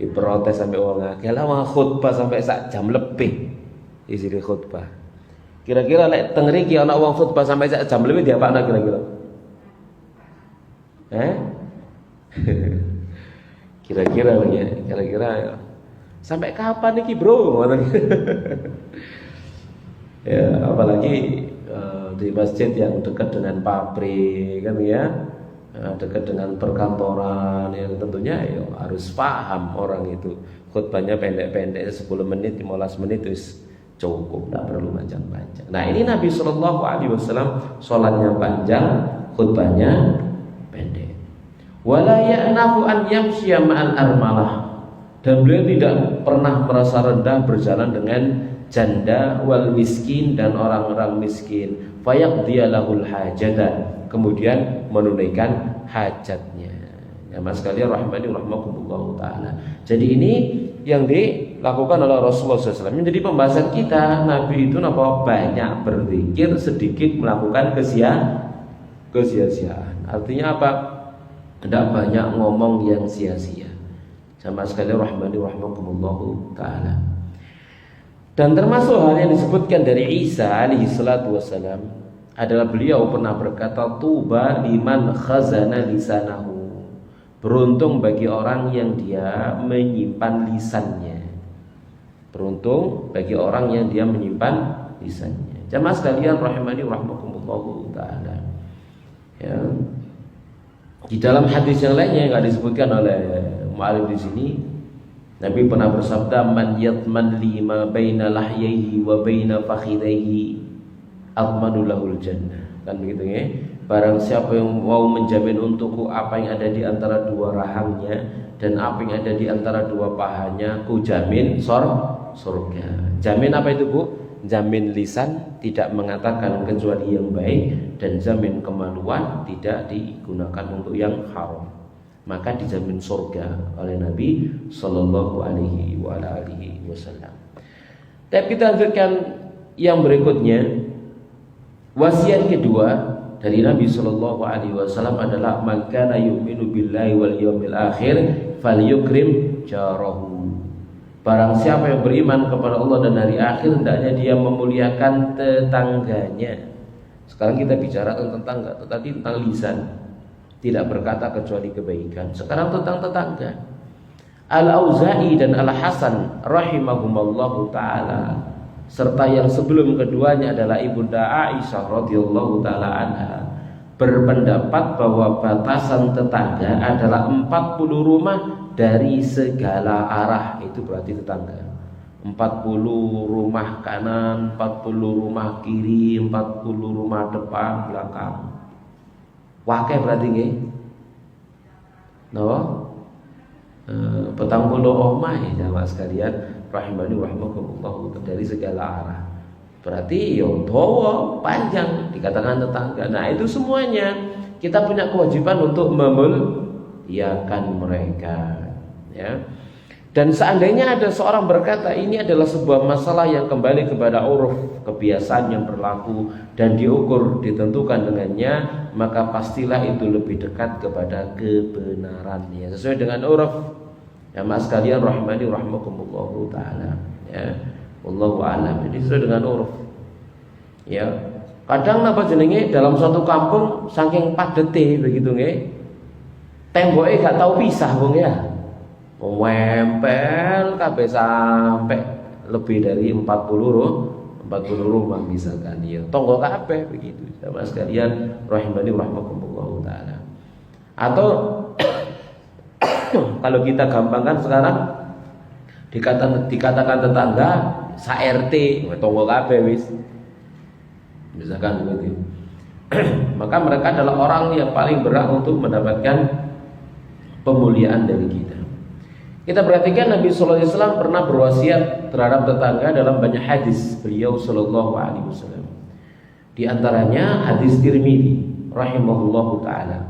Diprotes sampai wong akeh. Lah wong khutbah sampai sak jam lebih. Isi khutbah. Kira-kira lek teng mriki ana wong khutbah sampai sak jam lebih diapakno kira-kira? Kira-kira ya, kira-kira sampai kapan iki bro? Ya, apalagi di masjid yang dekat dengan pabrik kan ya, dekat dengan perkantoran, yang tentunya ya harus paham orang itu. Khutbahnya pendek-pendek 10 menit, 15 menit itu cukup, tak perlu panjang-panjang. Nah, ini Nabi Shallallahu alaihi wasallam sholatnya panjang, khutbahnya pendek. Wala ya'nafu an yamshiya ma'al armalah. Dan beliau tidak pernah merasa rendah berjalan dengan janda wal miskin dan orang-orang miskin. Fayaqdiya lahul hajata, kemudian menunaikan hajatnya. Ya mas sekalian rahimani rahimakumullah taala. Jadi ini yang dilakukan oleh Rasulullah SAW. Menjadi pembahasan kita, Nabi itu banyak berzikir, sedikit melakukan kesia-siaan. Artinya apa? Tidak banyak ngomong yang sia-sia. Sama sekali rahmani rahimakumullahu taala. Dan termasuk hal yang disebutkan dari Isa alaihi salatu wassalam adalah beliau pernah berkata, tuba liman khazana lisanahu. Beruntung bagi orang yang dia menyimpan lisannya. Beruntung bagi orang yang dia menyimpan lisannya. Jamaah sekalian rahimani rahimakumullahu taala. Ya. Di dalam hadis yang lainnya yang disebutkan oleh mu'alif di sini, Nabi pernah bersabda, man yatman lima baina lahyaihi wa baina fakhidaihi atmanu lahul jannah. Kan begitu ya. Barang siapa yang mau menjamin untukku apa yang ada di antara dua rahangnya dan apa yang ada di antara dua pahanya, ku jamin surga. Jamin apa itu, Bu? Jamin lisan tidak mengatakan kecuali yang baik, dan jamin kemaluan tidak digunakan untuk yang haram. Maka dijamin surga oleh Nabi Sallallahu Alaihi Wasallam. Tapi kita lanjutkan yang berikutnya. Wasiat kedua dari Nabi Sallallahu Alaihi Wasallam adalah man kana yu'minu billahi wal yawmil akhir falyukrim jarahu. Barang siapa yang beriman kepada Allah dan hari akhir, hendaknya dia memuliakan tetangganya. Sekarang kita bicara tentang tetangga, tetapi tentang lisan. Tidak berkata kecuali kebaikan. Sekarang tentang tetangga. Al-Auza'i dan Al-Hasan rahimahumallahu ta'ala, serta yang sebelum keduanya adalah Ibunda Aisyah radhiyallahu ta'ala anha, berpendapat bahwa batasan tetangga adalah 40 rumah dari segala arah. Itu berarti tetangga 40 rumah kanan, 40 rumah kiri, 40 rumah depan, belakang. Wakai berarti nggih. Petang puluh omah ya jamaah sekalian rahimani rahimakumullah, dari segala arah. Berarti yo dawa panjang dikatakan tetangga. Nah, itu semuanya kita punya kewajiban untuk memuliakan mereka, ya. Dan seandainya ada seorang berkata ini adalah sebuah masalah yang kembali kepada uruf, kebiasaan yang berlaku dan diukur, ditentukan dengannya, maka pastilah itu lebih dekat kepada kebenarannya sesuai dengan uruf. Ya mas sekalian rahimani rahimakumullahu taala, ya. Wallahu a'lam. Jadi sesuai dengan uruf. Ya. Kadang napa jenenge dalam suatu kampung saking padete begitu nggih. Temboke gak tahu pisah wong ya. Wempel kabeh sampai lebih dari 40 rumah misalkan ya. Tonggo kabeh begitu. Sama sekalian rahimani rahimakumullah taala. Atau kalau kita gampangkan sekarang dikatakan tetangga sa-RT, tonggo kabeh wis. Misalkan begitu. Maka mereka adalah orang yang paling berhak untuk mendapatkan pemuliaan dari kita. Kita perhatikan Nabi Sallallahu Alaihi Wasallam pernah berwasiat terhadap tetangga dalam banyak hadis beliau Sallallahu Alaihi Wasallam. Di antaranya hadis Tirmidzi rahimahullahu taala.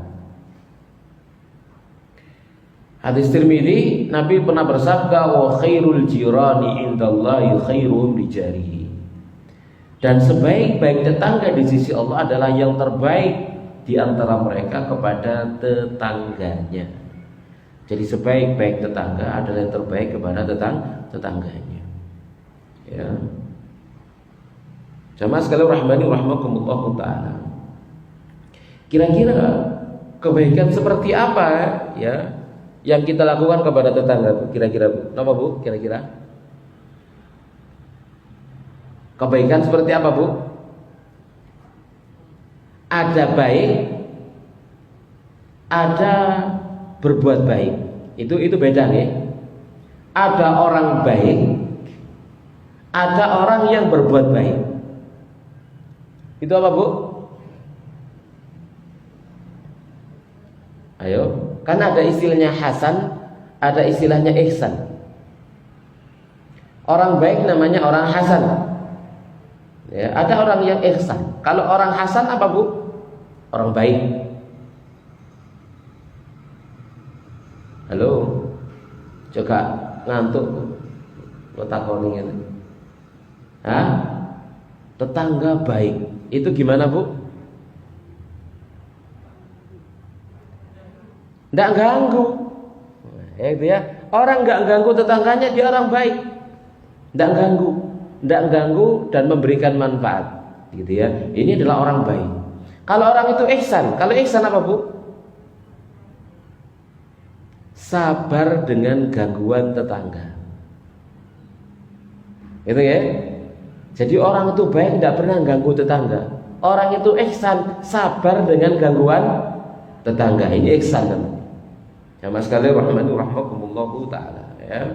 Hadis Tirmidzi, Nabi pernah bersabda, wa khairul jirani indallahi khairuhum lijarihi. Dan sebaik-baik tetangga di sisi Allah adalah yang terbaik di antara mereka kepada tetangganya. Jadi sebaik-baik tetangga adalah yang terbaik kepada tetangganya. Ya. Jamaah sekalian rahimani rahimakumullah taala. Kira-kira kebaikan seperti apa ya yang kita lakukan kepada tetangga, Bu? Kira-kira, Bu? Apa, Bu? Kira-kira kebaikan seperti apa, Bu? Ada baik, ada berbuat baik. Itu beda nih. Ada orang baik, ada orang yang berbuat baik. Itu apa, Bu? Ayo. Kan ada istilahnya hasan, ada istilahnya ihsan. Orang baik namanya orang hasan. Ya, ada orang yang ihsan. Kalau orang hasan apa, Bu? Orang baik. Halo. Juga ngantuk, Bu. Lo takoni ngene. Hah? Tetangga baik. Itu gimana, Bu? Nggak ganggu, ya itu ya. Orang nggak ganggu tetangganya, dia orang baik. Nggak ganggu dan memberikan manfaat, gitu ya. Ini adalah orang baik. Kalau orang itu ihsan, kalau ihsan apa, Bu? Sabar dengan gangguan tetangga. Itu ya. Jadi orang itu baik, nggak pernah ganggu tetangga. Orang itu ihsan, sabar dengan gangguan tetangga. Ini ihsan namanya. Jamaah sekalian rahimani rahimakumullah taala, ya.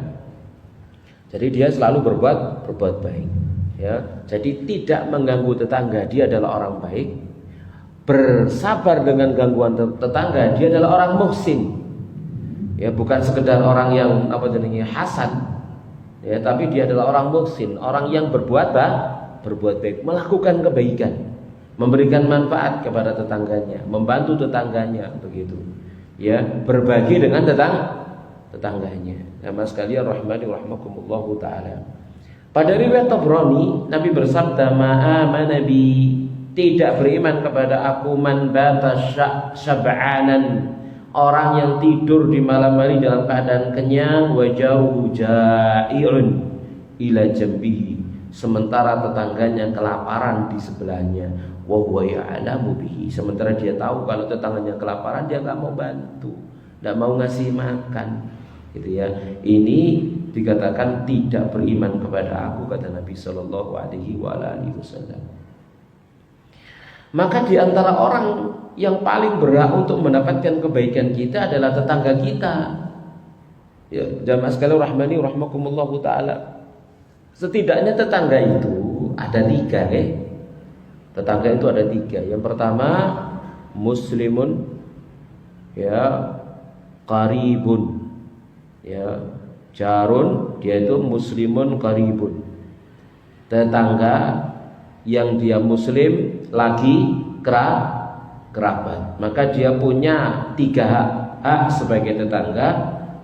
Jadi dia selalu berbuat baik, ya. Jadi tidak mengganggu tetangga, dia adalah orang baik. Bersabar dengan gangguan tetangga, dia adalah orang muhsin. Ya, bukan sekedar orang yang hasan, ya, tapi dia adalah orang muhsin, orang yang berbuat baik, melakukan kebaikan, memberikan manfaat kepada tetangganya, membantu tetangganya, begitu. Ya, berbagi dengan tetangganya. Jamaah sekalian rahimani rahimakumullah taala. Pada riwayat Tabrani, Nabi bersabda, "Ma'amana bi, tidak beriman kepada aku man bata syab'anan, orang yang tidur di malam hari dalam keadaan kenyang, wajahu ja'i'un ila jambihi, sementara tetangganya kelaparan di sebelahnya, wa huwa ya'lamu bihi, sementara dia tahu kalau tetangganya kelaparan, dia enggak mau bantu, enggak mau ngasih makan, gitu ya. Ini dikatakan tidak beriman kepada aku, kata Nabi sallallahu alaihi wasallam. Maka di antara orang yang paling berhak untuk mendapatkan kebaikan kita adalah tetangga kita. Ya, jamaah sekalian rahmani rahimakumullah taala. Setidaknya tetangga itu ada 3, ya. Tetangga itu ada 3. Yang pertama muslimun, ya, qaribun, ya, jarun, dia itu muslimun qaribun, tetangga yang dia muslim lagi kerabat. Maka dia punya 3 hak: hak sebagai tetangga,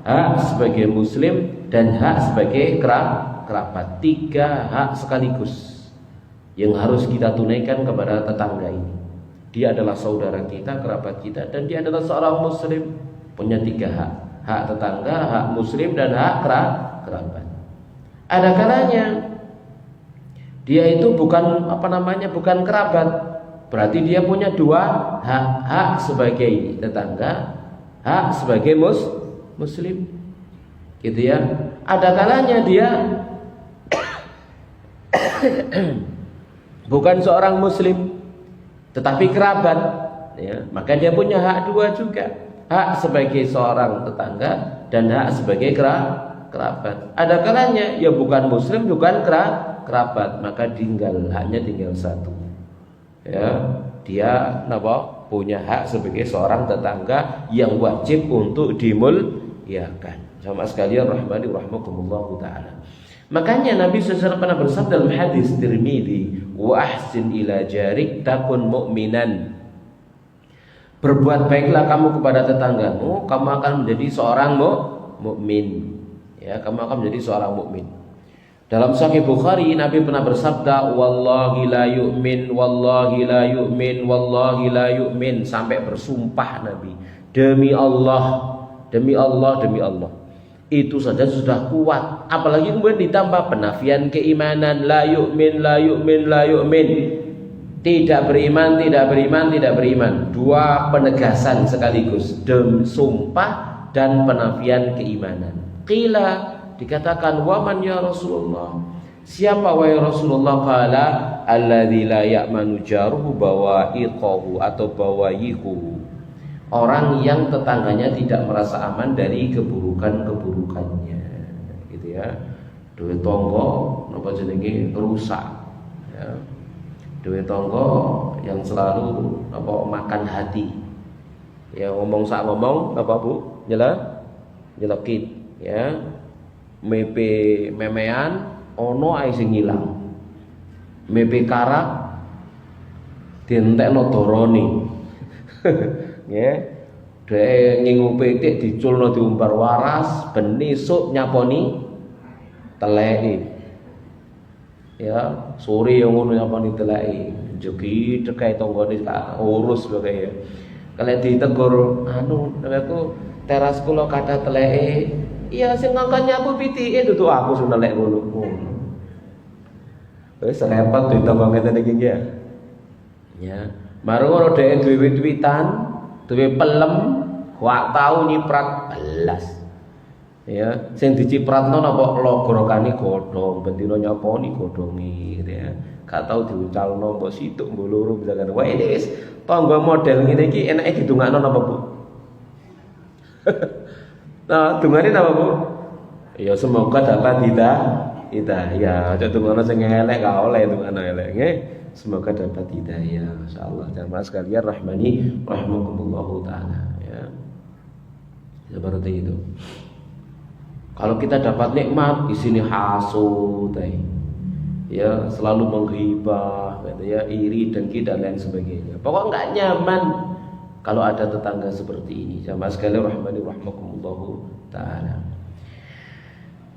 hak sebagai muslim, dan hak sebagai kerabat. 3 hak sekaligus yang harus kita tunaikan kepada tetangga ini. Dia adalah saudara kita, kerabat kita, dan dia adalah seorang muslim. Punya 3 hak: hak tetangga, hak muslim, dan hak kerabat. Ada kalanya dia itu bukan bukan kerabat, berarti dia punya 2 hak: hak sebagai tetangga, hak sebagai muslim, gitu ya. Ada kalanya dia bukan seorang muslim tetapi kerabat, ya, maka dia punya hak 2 juga: hak sebagai seorang tetangga dan hak sebagai kerabat. Ada kalanya ya bukan muslim, bukan kerabat, maka hanya tinggal 1. Ya, dia punya hak sebagai seorang tetangga yang wajib untuk dimuliakan. Jamaah sekalian rahimani rahimakumullah taala. Makanya Nabi SAW pernah bersabda dalam hadis Tirmidzi, wa ahsin ila jarik takun mu'minan. Berbuat baiklah kamu kepada tetanggamu, kamu akan menjadi seorang mukmin. Ya, kamu akan menjadi seorang mukmin. Dalam Sahih Bukhari Nabi pernah bersabda, wallahi la yu'min, wallahi la yu'min, wallahi la yu'min, sampai bersumpah Nabi, demi Allah, demi Allah, demi Allah. Itu saja sudah kuat, apalagi kemudian ditambah penafian keimanan, la yu'min, la yu'min, la yu'min. Tidak beriman, tidak beriman, tidak beriman. Dua penegasan sekaligus, sumpah dan penafian keimanan. Qila, dikatakan, waman ya Rasulullah, siapa wahai Rasulullah? Qala alladzi la ya'manu jaruhu bawa'iqahu atau bawayihu, orang yang tetangganya tidak merasa aman dari keburukan-keburukannya, gitu ya. Duwe tangga napa jenenge rusak, ya. Duwe tangga yang selalu apa makan hati. Ya ngomong sak ngomong apa Bu? Nyelekit. Ya, mepe memean ono ae sing ilang, mepe karak dientekno dorone. Ya, dhek ngingupe tik diculno diumbar waras, ben esuk nyaponi teleke. Ya, sore yang ngono nyaponi teleke, jogi dekai tanggane tak urus bae. Kalau ditegur anu aku teras kula kathah teleke. Iya, sing ngangkatnya aku pitike dudu aku sing nelek ngono. Wis repot ditambah ngeten iki ya. Ya, marung ora dhek duwe wit-witan, duwe pelem, wak tau nyiprat belas. Ya, sing dicipratno napa logrokane godhong, bendina nyaponi godhonge gitu ya. Gak tau diuncalno mbok situk mbok loro misalkan. Wah, ini wis tangga model ngene iki enake didongakno napa, Bu? Nah, dungane apa Bu? Ya semoga dapat hidayah. Aja dungane sing elek gak oleh dungane elek nggih. Semoga dapat hidayah insyaallah. Jamaah sekalian rahmani rahimakumullahu taala ya. Seperti itu. Kalau kita dapat nikmat di sini hasud ya, selalu menghibah gitu ya, iri dengki dan lain sebagainya. Pokoknya enggak nyaman kalau ada tetangga seperti ini. Jamaah sekalian rahmani rahimakumullahu taala.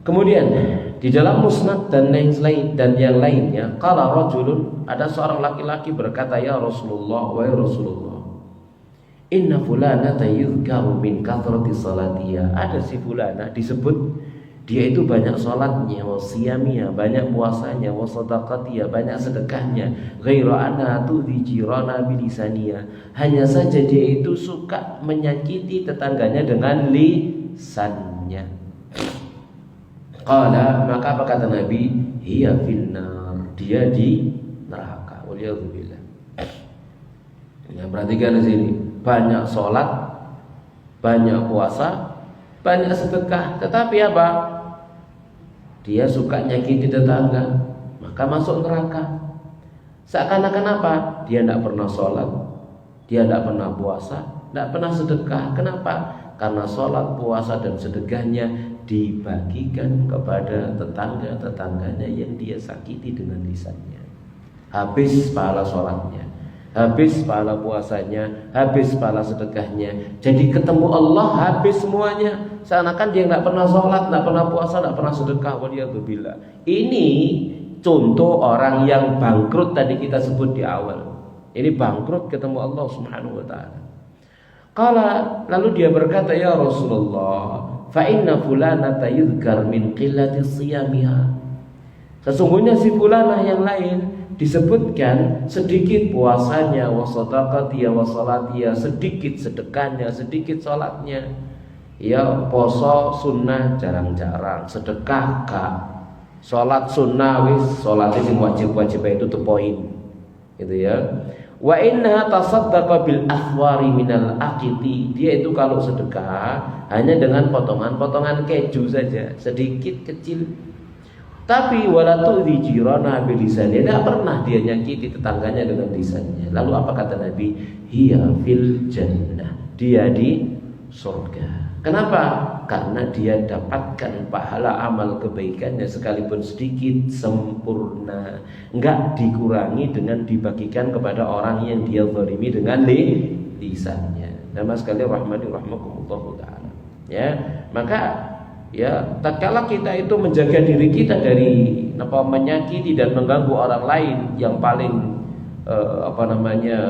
Kemudian di dalam musnad dan yang lainnya, qala rajulun, ada seorang laki-laki berkata, ya Rasulullah, wahai Rasulullah, inna fulanata yuzkaru min kathrati salatiha. Ada si fulana disebut dia itu banyak salatnya, wa siyamiha, banyak puasanya, wa sadaqatiha, banyak sedekahnya, ghaira anna tudhi jirana bilisaniha, hanya saja dia itu suka menyakiti tetangganya dengan lisannya. Qala, maka apa kata Nabi? Hiya finnar, dia di neraka. Waliyadzubillah. Ya, perhatikan di sini, banyak salat, banyak puasa, banyak sedekah, tetapi apa? Dia suka nyakiti tetangga, maka masuk neraka. Seakan-akan apa? Dia tidak pernah sholat, dia tidak pernah puasa, tidak pernah sedekah. Kenapa? Karena sholat, puasa dan sedekahnya dibagikan kepada tetangga-tetangganya yang dia sakiti dengan lisannya. Habis pahala sholatnya, habis pahala puasanya, habis pahala sedekahnya. Jadi ketemu Allah habis semuanya. Seakan-akan dia nggak pernah sholat, nggak pernah puasa, nggak pernah sedekah. Waliyadzubillah. Ini contoh orang yang bangkrut tadi kita sebut di awal. Ini bangkrut ketemu Allah Subhanahu wa taala. Lalu dia berkata, ya Rasulullah, fa inna fulanata yuzkar min qillati siyamiha. Sesungguhnya si fulanah yang lain disebutkan sedikit puasanya, wa sadaqatiha wa salatiha, sedikit sedekahnya, sedikit salatnya. Ya, poso sunnah jarang-jarang, sedekah kak, salat sunnah wis, salat sing wajib-wajib itu tuh poin. Gitu ya. Wa inna tasaddaqa bil athwari minal aqiti. Dia itu kalau sedekah hanya dengan potongan-potongan keju saja, sedikit kecil. Tapi wala tu'dhi jirana bilisannya, tidak pernah dia nyakiti tetangganya dengan lisannya. Lalu apa kata Nabi? Hiya fil jannah, dia di surga. Kenapa? Karena dia dapatkan pahala amal kebaikannya sekalipun sedikit sempurna, enggak dikurangi dengan dibagikan kepada orang yang dia zalimi dengan lisannya. Nama sekali rahmani rahmakumullah taala. Ya, maka ya tatkala kita itu menjaga diri kita dari menyakiti dan mengganggu orang lain, yang paling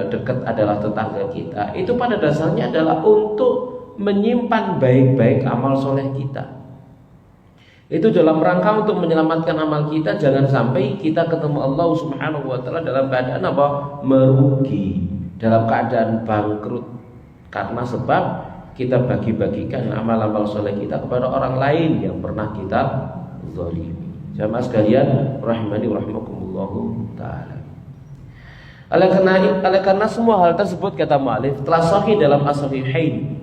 dekat adalah tetangga kita, itu pada dasarnya adalah untuk menyimpan baik-baik amal soleh kita. Itu dalam rangka untuk menyelamatkan amal kita, jangan sampai kita ketemu Allah Subhanahu wa taala dalam keadaan merugi, dalam keadaan bangkrut, karena sebab kita bagi-bagikan amal-amal soleh kita kepada orang lain yang pernah kita zalimi. Jamaah sekalian rahimani rahimakumullah taala. Oleh karena semua hal tersebut, kata mu'alif, telah sahih dalam as-sahihain,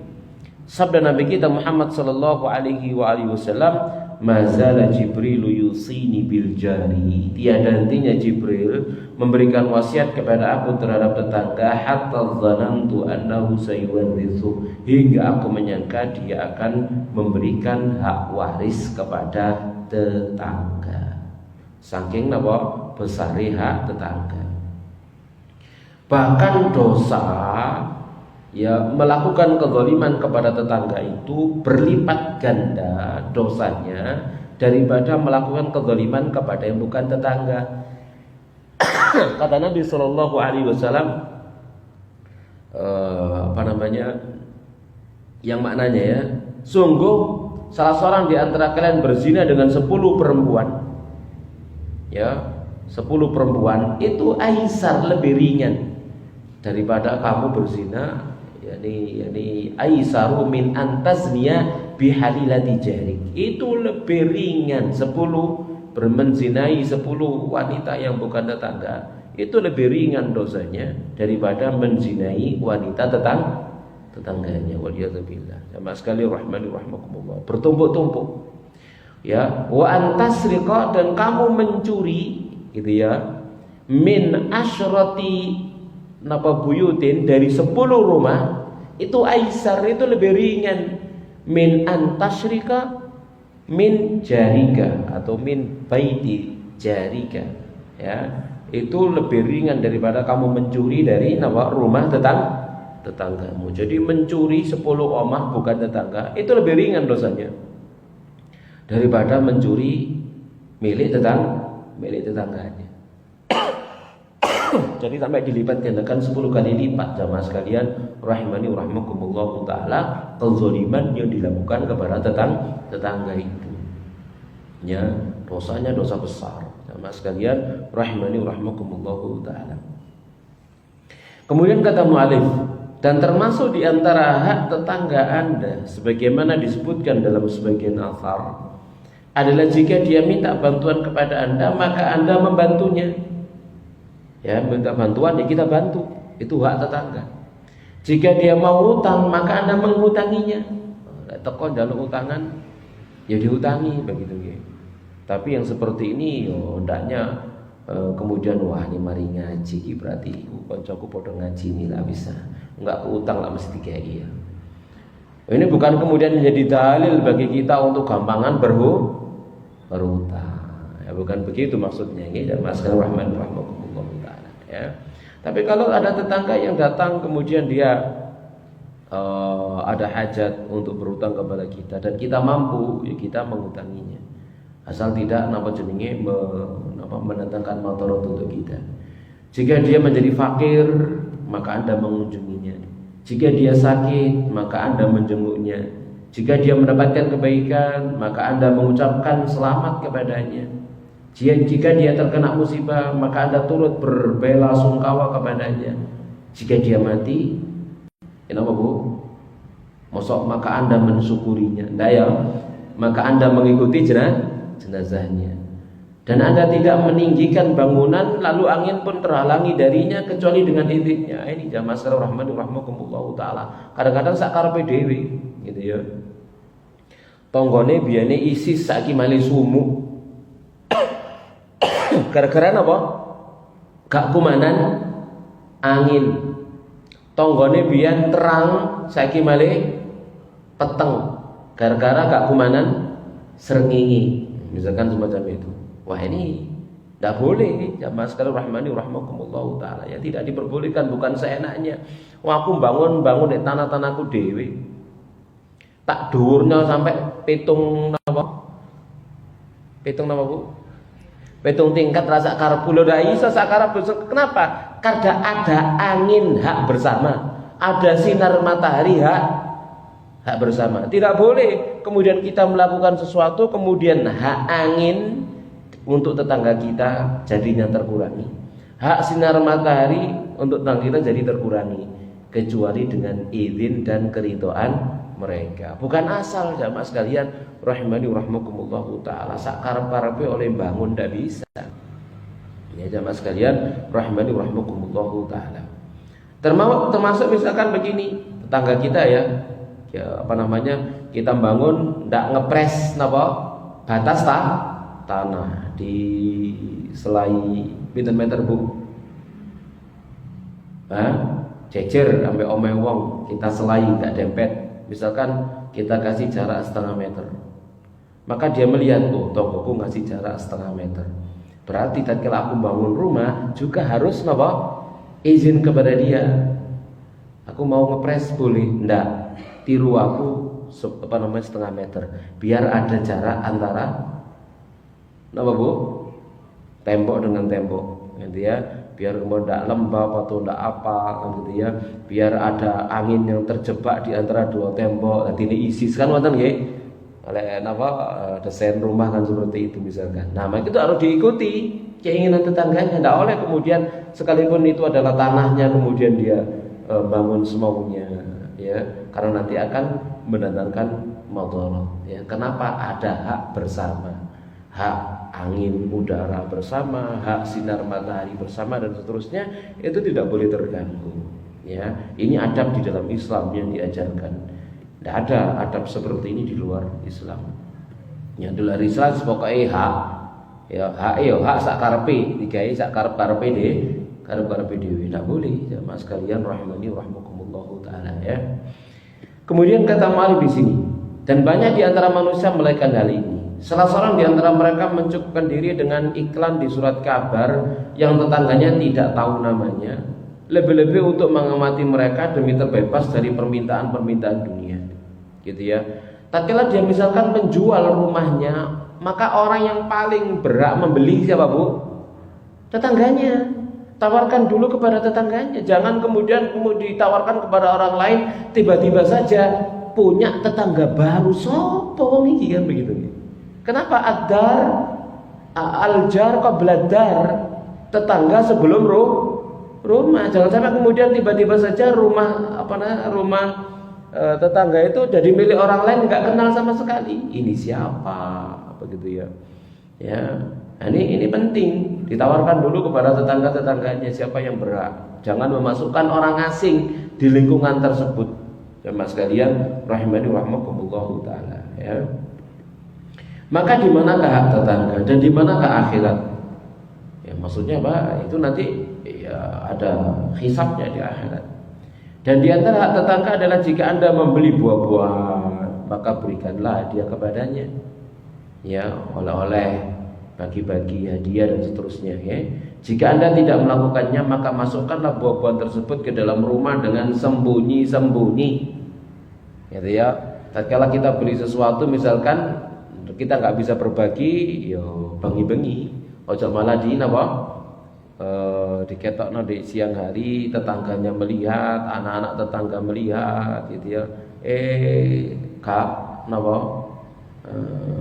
sabda Nabi kita Muhammad sallallahu alaihi wasallam, mazala Jibril yusini bil jari, tiada hentinya Jibril memberikan wasiat kepada aku terhadap tetangga, hatta dzanantu annahu sayuwarithu, hingga aku menyangka dia akan memberikan hak waris kepada tetangga. Saking besar hak tetangga. Bahkan dosa melakukan kezaliman kepada tetangga itu berlipat ganda dosanya daripada melakukan kezaliman kepada yang bukan tetangga. Kata Nabi Shallallahu Alaihi Wasallam, yang maknanya sungguh salah seorang di antara kalian berzina dengan 10 perempuan, 10 perempuan itu aisar, lebih ringan daripada kamu berzina, yani aisaru min antazniya bihalilati jahrik, itu lebih ringan 10 bermenzinai 10 wanita yang bukan tetangga, itu lebih ringan dosanya daripada menzinai wanita tetangganya. Waliyadzubillah. Jamaah sekali rahmani rahmakumullah, bertumpuk-tumpuk. Wa antasriqa, dan kamu mencuri min asyrati buyutin, dari 10 rumah, itu aisar, itu lebih ringan min antasyrika min jarika atau min baiti jarika, itu lebih ringan daripada kamu mencuri dari rumah tetanggamu. Jadi mencuri 10 omah bukan tetangga itu lebih ringan dosanya daripada mencuri milik tetangganya. Jadi sampai dilipat gandakan 10 kali lipat. Jamaah sekalian rahimani rahimakumullah taala, kezaliman yang dilakukan kepada tetangga itu, dosanya dosa besar. Jamaah sekalian rahimani rahimakumullah taala. Kemudian kata mu'alif, dan termasuk di antara hak tetangga Anda sebagaimana disebutkan dalam sebagian athar adalah jika dia minta bantuan kepada Anda, maka Anda membantunya. Minta bantuan, kita bantu, itu hak tetangga. Jika dia mau hutang, maka Anda menghutanginya. Teko njaluk utangan, dihutangi begitu. Tapi yang seperti ini hendaknya kemudian wah ini mari ngaji, berarti koncoku padha ngaji ini lah bisa. Enggak utang lah mesti dikai. Ini bukan kemudian menjadi dalil bagi kita untuk gampangan berhutang. Bukan begitu maksudnya. Dan masalah rahman rahmakumullah taala. Tapi kalau ada tetangga yang datang kemudian dia ada hajat untuk berhutang kepada kita dan kita mampu, kita mengutanginya. Asal tidak mendatangkan madarat untuk kita. Jika dia menjadi fakir, maka Anda mengunjunginya. Jika dia sakit, maka Anda menjenguknya. Jika dia mendapatkan kebaikan, maka Anda mengucapkan selamat kepadanya. Jika dia terkena musibah, maka Anda turut berbela sungkawa kepadanya. Jika dia mati, kenapa Bu? Maka Anda mensyukurinya. Maka Anda mengikuti jenazahnya. Dan Anda tidak meninggikan bangunan lalu angin pun terhalangi darinya kecuali dengan izinnya. Ini jamaah sekalian rahmani rahimakumullah taala. Kadang-kadang sak karepe dhewe gitu. Tonggone biyane isis saiki male sumuk. Gara-gara apa? Gak kumanan angin. Tonggone biyen terang saiki malih peteng. gara-gara gak kumanan srengenge, misalkan semacam itu. Wah, ini tidak boleh. Jamaah sekalian rahmani rahmakumullah taala. Ya tidak diperbolehkan, bukan seenaknya. Wah, aku bangun di tanah-tanahku dewe. Tak dhuwurnya sampai pitung napa? Pitung napa, Bu? Pitung tingkat rasa karep lho ndak iso sak karep. Kenapa? Karena ada angin hak bersama. Ada sinar matahari hak bersama. Tidak boleh kemudian kita melakukan sesuatu kemudian hak angin untuk tetangga kita jadinya terkurangi. Hak sinar matahari untuk tetangga kita jadi terkurangi kecuali dengan izin dan keridhaan mereka. Bukan asal jamaah sekalian rahimani rahmakumullah taala sak karep-karepe oleh bangun ndak bisa. Ya jamaah sekalian rahimani rahmakumullah taala. Termasuk misalkan begini, tetangga kita ya apa namanya? Kita bangun ndak ngepres napa? Batas tanah di selai pinten meter, Bu? Jejer sampai omahe wong, kita selai nggak dempet. Misalkan kita kasih jarak setengah meter, maka dia melihat, oh tonggoku ngasih jarak setengah meter, berarti tatkala aku bangun rumah juga harus napa? Izin kepada dia. Aku mau ngepres boleh? Ndak, tiru aku setengah meter, biar ada jarak antara napa, Bu? Tembok dengan tembok, gitu ya. Biar kemudian tidak lembab atau tidak apa, gitu ya. Biar ada angin yang terjebak di antara dua tembok. Nanti ini ISIS kan wonten nggih. Oleh napa desain rumah kan seperti itu misalkan. Nah, itu harus diikuti keinginan tetangganya. Tidak oleh kemudian sekalipun itu adalah tanahnya kemudian dia bangun semaunya, ya. Karena nanti akan mendatangkan madharat, ya. Kenapa? Ada hak bersama. Hak angin udara bersama, hak sinar matahari bersama dan seterusnya, itu tidak boleh terganggu, ya. Ini adab di dalam Islam yang diajarkan. Tidak ada adab seperti ini di luar Islam. Yang di luar Islam pokoknya hak, ya hak sak karepe, digawe sak karep-karepe dhewe. Tidak boleh, jamaah sekalian rahimani rahmakumullah taala, ya. Kemudian kata Malik di sini, dan banyak di antara manusia melakukan hal ini. Salah seorang di antara mereka mencukupkan diri dengan iklan di surat kabar yang tetangganya tidak tahu namanya, lebih-lebih untuk mengamati mereka demi terbebas dari permintaan-permintaan dunia, gitu ya. Tatkala dia misalkan menjual rumahnya, maka orang yang paling berhak membeli siapa, Bu? Tetangganya. Tawarkan dulu kepada tetangganya, jangan kemudian ditawarkan kepada orang lain tiba-tiba saja punya tetangga baru. Sopo wong iki kan begitu. Kenapa al-jar qabla dar, tetangga sebelum rumah. Jangan sampai kemudian tiba-tiba saja rumah tetangga itu jadi milik orang lain, nggak kenal sama sekali. Ini siapa? Begitu ya. Ya, ini penting. Ditawarkan dulu kepada tetangga-tetangganya siapa yang berhak. Jangan memasukkan orang asing di lingkungan tersebut. Jamaah sekalian rahimani rahmakumullah taala, ya. Maka di manakah hak tetangga dan di manakah akhirat? Ya maksudnya apa? Itu nanti ya ada hisabnya di akhirat. Dan di antara hak tetangga adalah jika Anda membeli buah-buahan, maka berikanlah hadiah kepadanya. Ya, oleh-oleh, bagi-bagi hadiah dan seterusnya, ya. Jika Anda tidak melakukannya, maka masukkanlah buah-buahan tersebut ke dalam rumah dengan sembunyi-sembunyi. Gitu ya. Tatkala kita beli sesuatu misalkan kita nggak bisa berbagi, yo bengi-bengi, ojo malah di diketokno di siang hari, tetangganya melihat, anak-anak tetangga melihat, gitu ya.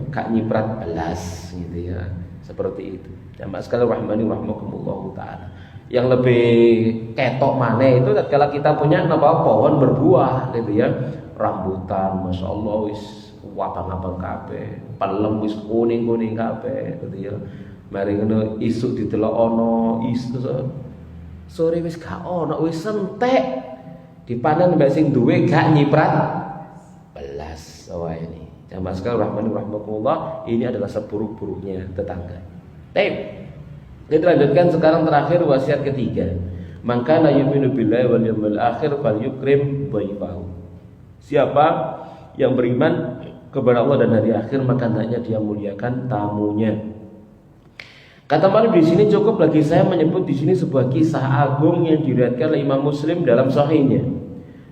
Kak nyiprat belas, gitu ya. Seperti itu. Jamaah sekalian rahmani rahmakumullah taala. Yang lebih ketok maneh itu tatkala kita punya pohon berbuah, gitu ya. Rambutan, masya Allah wis abang-abang kabeh, palem wis kuning-kuning kabeh, gitu ya. Mari ngono isuk didelok ana, sore wis gak ana, wis entek. Dipanen mbak sing duwe gak nyiprat belas. Wah ini. Jamaah sekalian rahmani rahmakumullah, ini adalah seburuk-buruknya tetangga. Kita lanjutkan sekarang terakhir wasiat ketiga. Maka la yu'minu billahi wal yawmil akhir falyukrim dhaifahu. Siapa yang beriman kepada Allah dan hari akhir, maka hendaknya dia muliakan tamunya. Kata Malik, di sini cukup bagi saya menyebut di sini sebuah kisah agung yang diriwayatkan oleh Imam Muslim dalam sahihnya.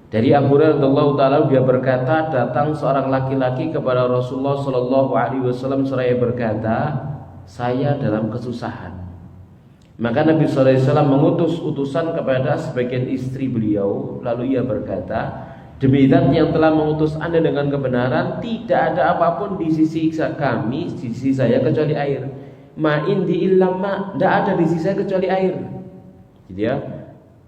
Dari Abu Hurairah radhiyallahu taala, dia berkata, datang seorang laki-laki kepada Rasulullah sallallahu alaihi wasallam seraya berkata, saya dalam kesusahan. Maka Nabi sallallahu alaihi wasallam mengutus utusan kepada sebagian istri beliau, lalu ia berkata, demi Zat yang telah mengutus Anda dengan kebenaran, tidak ada apapun di sisi kami, di sisi saya kecuali air. Ma'in di illam ma, tidak ada di sisi saya kecuali air. Jadi ya,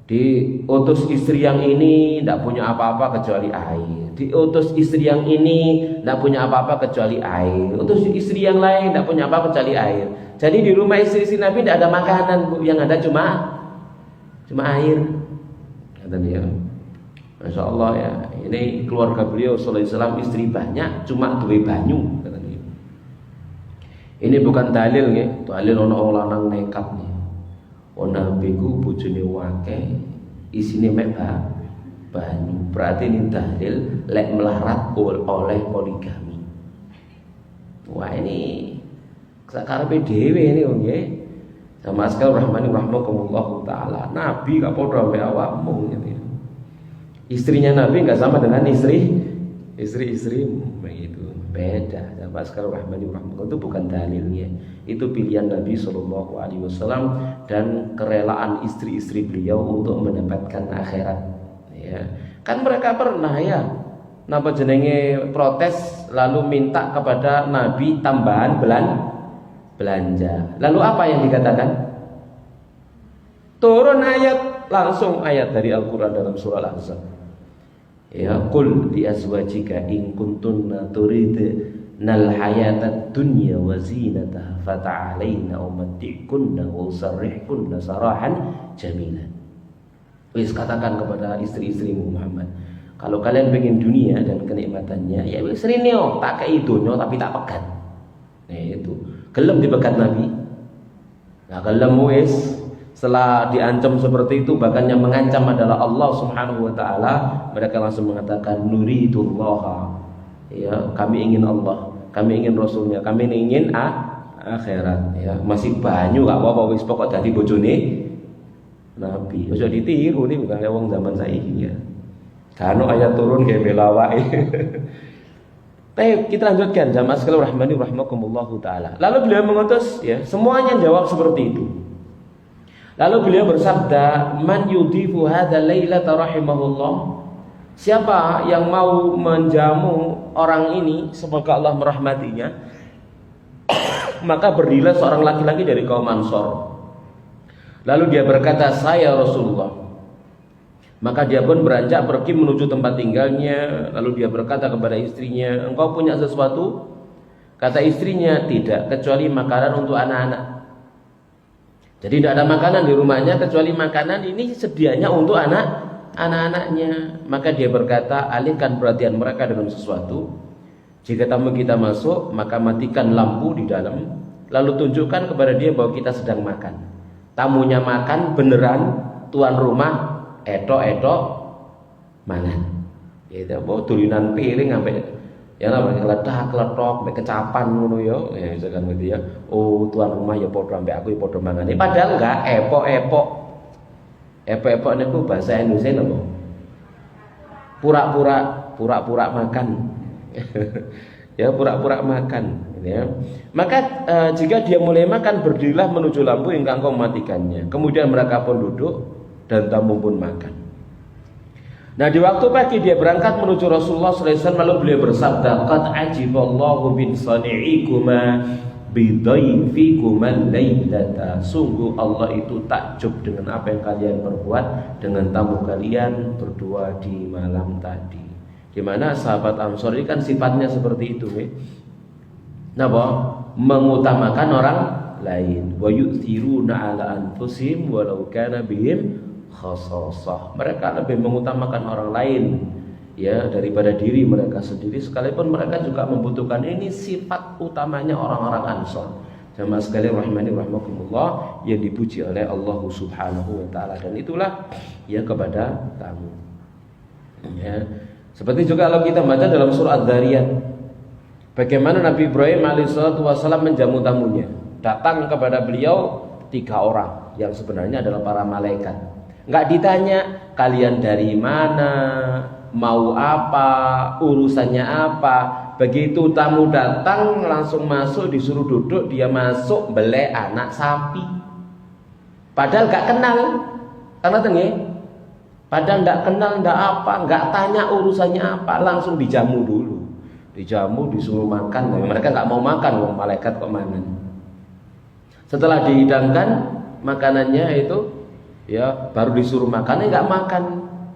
diutus istri yang ini tidak punya apa-apa kecuali air. Diutus istri yang ini tidak punya apa-apa kecuali air. Utus istri yang lain tidak punya apa-apa kecuali air. Jadi di rumah istri Nabi tidak ada makanan, Bu. Yang ada cuma air. Kata dia. Masya Allah ya, ini keluarga beliau sallallahu alaihi wasallam, istri banyak, cuma duwe banyu. Kata dia. Ini bukan dalil nggih, dalil ana wong lanang nekat nih. Nabi ku bojone wake, isine mek banyu. Berarti ini dalil lek melarat oleh poligami. Wah, ini sakarepe dhewe ini wong nggih. Sama sekali rahmani rahmakumullah taala. Nabi gak padha mek awakmu gitu. Istrinya Nabi gak sama dengan istri-istrimu begitu. Beda. Sama sekali rahmani rahmakumullah, itu bukan dalilnya. Itu pilihan Nabi sallallahu alaihi wasallam dan kerelaan istri-istri beliau untuk mendapatkan akhirat. Ya. Kan mereka pernah ya napa jenenge protes lalu minta kepada Nabi tambahan belanja. Lalu apa yang dikatakan? Turun ayat, langsung ayat dari Al-Qur'an dalam surah Al-Ahzab. Ya, qul li azwajika in kuntunna turidnal hayatad dunya wa zinataha fata'alaina umatti'kunna wa usarrihkunna sarahan jamilan. Wis katakan kepada istri-istrimu Muhammad, kalau kalian ingin dunia dan kenikmatannya, ya wis rene tak kei donya tapi tak pegat. Nah itu, gelem dipegat Nabi. Nah gelem wis. Setelah diancam seperti itu, bahkan yang mengancam adalah Allah Subhanahu wa taala, mereka langsung mengatakan nuridullah. Ya, kami ingin Allah, kami ingin Rasulnya, kami ingin akhirat. Ya, masih banyak gak apa-apa wis pokok dadi bojone Nabi. Ojo ditiru nih bukan wong zaman saiki ya. Kan ayat turun kayak belawai. Baik, kita lanjutkan. Jamaah sekalian rahmani rahimakumullahu taala. Lalu beliau mengutus ya, semuanya jawab seperti itu. Lalu beliau bersabda, "Man yudifu hadzal lailata rahimahullah." Siapa yang mau menjamu orang ini, semoga Allah merahmatinya, maka berdirilah seorang laki-laki dari kaum Ansor. Lalu dia berkata, "Saya Rasulullah." Maka dia pun beranjak pergi menuju tempat tinggalnya. Lalu dia berkata kepada istrinya, "Engkau punya sesuatu?" Kata istrinya, "Tidak, kecuali makanan untuk anak-anak." Jadi tidak ada makanan di rumahnya kecuali makanan ini sedianya untuk anak-anaknya. Maka dia berkata, "Alihkan perhatian mereka dengan sesuatu. Jika tamu kita masuk, maka matikan lampu di dalam, lalu tunjukkan kepada dia bahwa kita sedang makan." Tamunya makan beneran, tuan rumah etok mangan. Ya bawa tulinan piring sampai ya namanya kledak-kletok sampai kecapan ngono ya misalkan gitu ya. Oh, tuan rumah ya padha ambek aku ya padha mangane. Padahal enggak epok-epok. Epok-epok niku bahasa Indonesia napa? Pura-pura makan. Ya pura-pura makan ya. Maka jika dia mulai makan, berdirilah menuju lampu hingga engkau mematikannya. Kemudian mereka pun duduk dan tamu pun makan. Nah di waktu pagi dia berangkat menuju Rasulullah SAW, lalu beliau bersabda, "Qad ajiballahu bin sani'ikuma bidayfikuma lailata." Sungguh Allah itu takjub dengan apa yang kalian perbuat dengan tamu kalian berdua di malam tadi. Di mana sahabat Ansor ini kan sifatnya seperti itu, napa? Mengutamakan orang lain. Wa yu'thiruna 'ala anfusihim walau kana bihim khasasah. Mereka lebih mengutamakan orang lain ya daripada diri mereka sendiri, sekalipun mereka juga membutuhkan. Ini sifat utamanya orang-orang Ansor. Jamaah sekalian rahimani rahimakumullah, yang dipuji oleh Allah Subhanahu wa taala, dan itulah ya kepada tamu. Ya. Seperti juga kalau kita baca dalam surah Adz-Dzariyat, Bagaimana Nabi Ibrahim alaihissalam menjamu tamunya. Datang kepada beliau 3 orang yang sebenarnya adalah para malaikat. Enggak ditanya kalian dari mana, mau apa, urusannya apa. Begitu tamu datang langsung masuk, disuruh duduk, dia masuk belek anak sapi. Padahal enggak kenal. Karena tengah. Padahal enggak kenal, enggak apa, enggak tanya urusannya apa, langsung dijamu dulu. Dijamu, disuruh makan. Mereka enggak mau makan, wong malaikat kok mangan. Setelah dihidangkan makanannya itu, ya baru disuruh makannya enggak makan.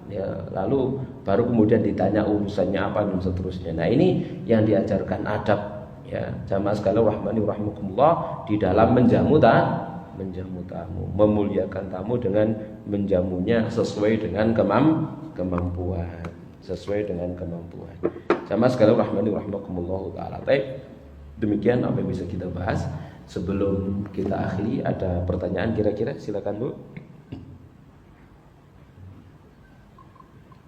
Ya, lalu baru kemudian ditanya urusannya apa dan seterusnya. Nah, ini yang diajarkan adab, ya jamaah sekalian rahmani rahimakumullah, di dalam menjamu tamu, memuliakan tamu dengan menjamunya sesuai dengan kemampuan, sesuai dengan kemampuan. Jamaah sekalian rahmani rahimakumullah taala. Demikian apa yang bisa kita bahas. Sebelum kita akhiri, ada pertanyaan kira-kira? Silakan Bu.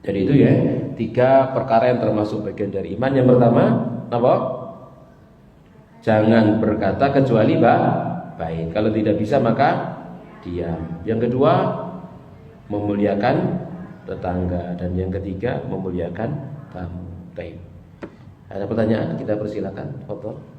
Jadi itu ya 3 perkara yang termasuk bagian dari iman. Yang pertama apa? Jangan berkata kecuali baik. Kalau tidak bisa maka diam. Yang kedua memuliakan tetangga, dan yang ketiga memuliakan tamu. Baik. Ada pertanyaan? Kita persilakan. Foto.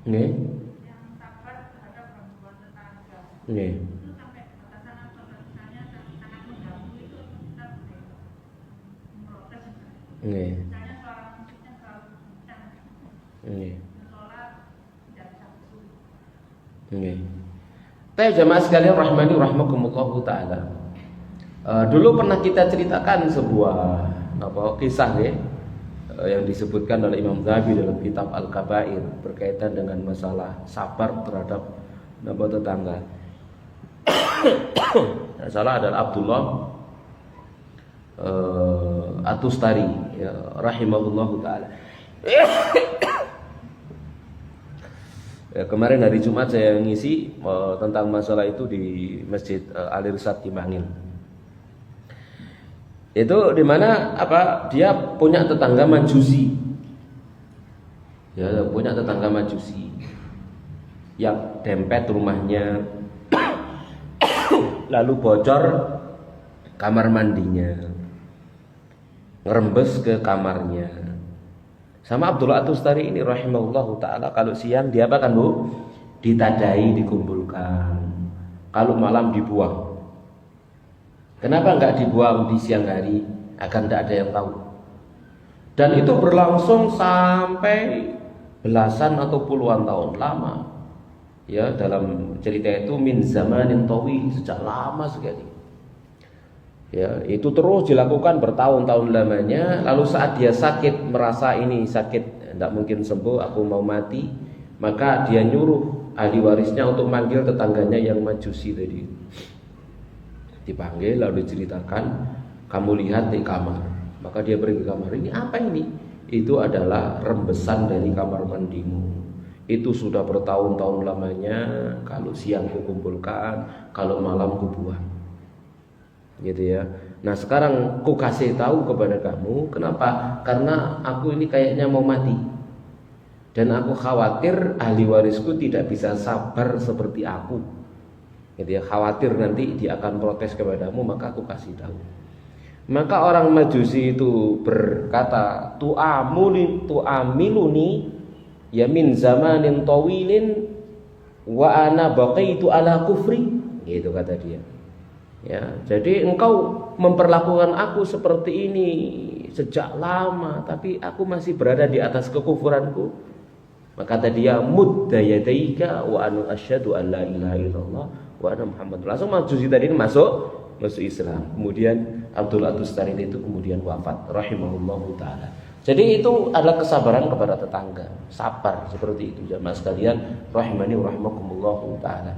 Nggih. Yang sabar terhadap gangguan tetangga. Nggih. Itu sampai batasan apa? Misalnya sangat mengganggu itu kita memprotes. Nggih. Misalnya suara musiknya terlalu kencang. Nggih. Sholat tidak bisa khusyuk. Nggih. Teh jamaah sekalian rahmani rahimakumullah taala. Dulu pernah kita ceritakan sebuah kisah ya, yang disebutkan oleh Imam Zahabi dalam kitab Al-Kabair berkaitan dengan masalah sabar terhadap tetangga. Yang salah adalah Abdullah At-Tustari ya, rahimahullahu taala. Ya, kemarin hari Jumat saya ngisi tentang masalah itu di Masjid Al-Irsyad di Mangil. Itu dimana dia punya tetangga Majusi, ya punya tetangga Majusi yang dempet rumahnya, lalu bocor kamar mandinya, ngerembes ke kamarnya. Sama Abdullah At-Tustari ini rahimahullahu taala, kalau siang dia apa kan Bu? Ditadai, dikumpulkan. Kalau malam dibuang. Kenapa enggak dibuang di siang hari? Agar tidak ada yang tahu. Dan itu berlangsung sampai belasan atau puluhan tahun, lama. Ya, dalam cerita itu min zamanin tawil, sejak lama sekali. Ya, itu terus dilakukan bertahun-tahun lamanya. Lalu saat dia sakit, merasa ini sakit, tidak mungkin sembuh, aku mau mati, maka dia nyuruh ahli warisnya untuk manggil tetangganya yang Majusi tadi. Dipanggil lalu diceritakan, kamu lihat di kamar. Maka dia pergi ke kamar. Ini apa ini? Itu adalah rembesan dari kamar mandimu. Itu sudah bertahun-tahun lamanya. Kalau siang kukumpulkan, kalau malam kubuang. Gitu ya. Nah sekarang ku kasih tahu kepada kamu. Kenapa? Karena aku ini kayaknya mau mati. Dan aku khawatir ahli warisku tidak bisa sabar seperti aku. Gitu ya, khawatir nanti dia akan protes kepadamu, maka aku kasih tahu. Maka orang Majusi itu berkata, tu'amiluni ya min zamanin tawilin wa ana baqaitu ala kufri. Gitu kata dia. Ya, jadi engkau memperlakukan aku seperti ini sejak lama, tapi aku masih berada di atas kekufuranku. Maka kata dia, mudda yadaika wa anu asyhadu an la ilaha illallah wa anna Muhammad. Langsung Majusi tadi ini masuk Islam. Kemudian Abdullah At-Tustari itu kemudian wafat rahimahullahu taala. Jadi itu adalah kesabaran kepada tetangga, sabar seperti itu jamaah sekalian rahimani rahimakumullahu taala.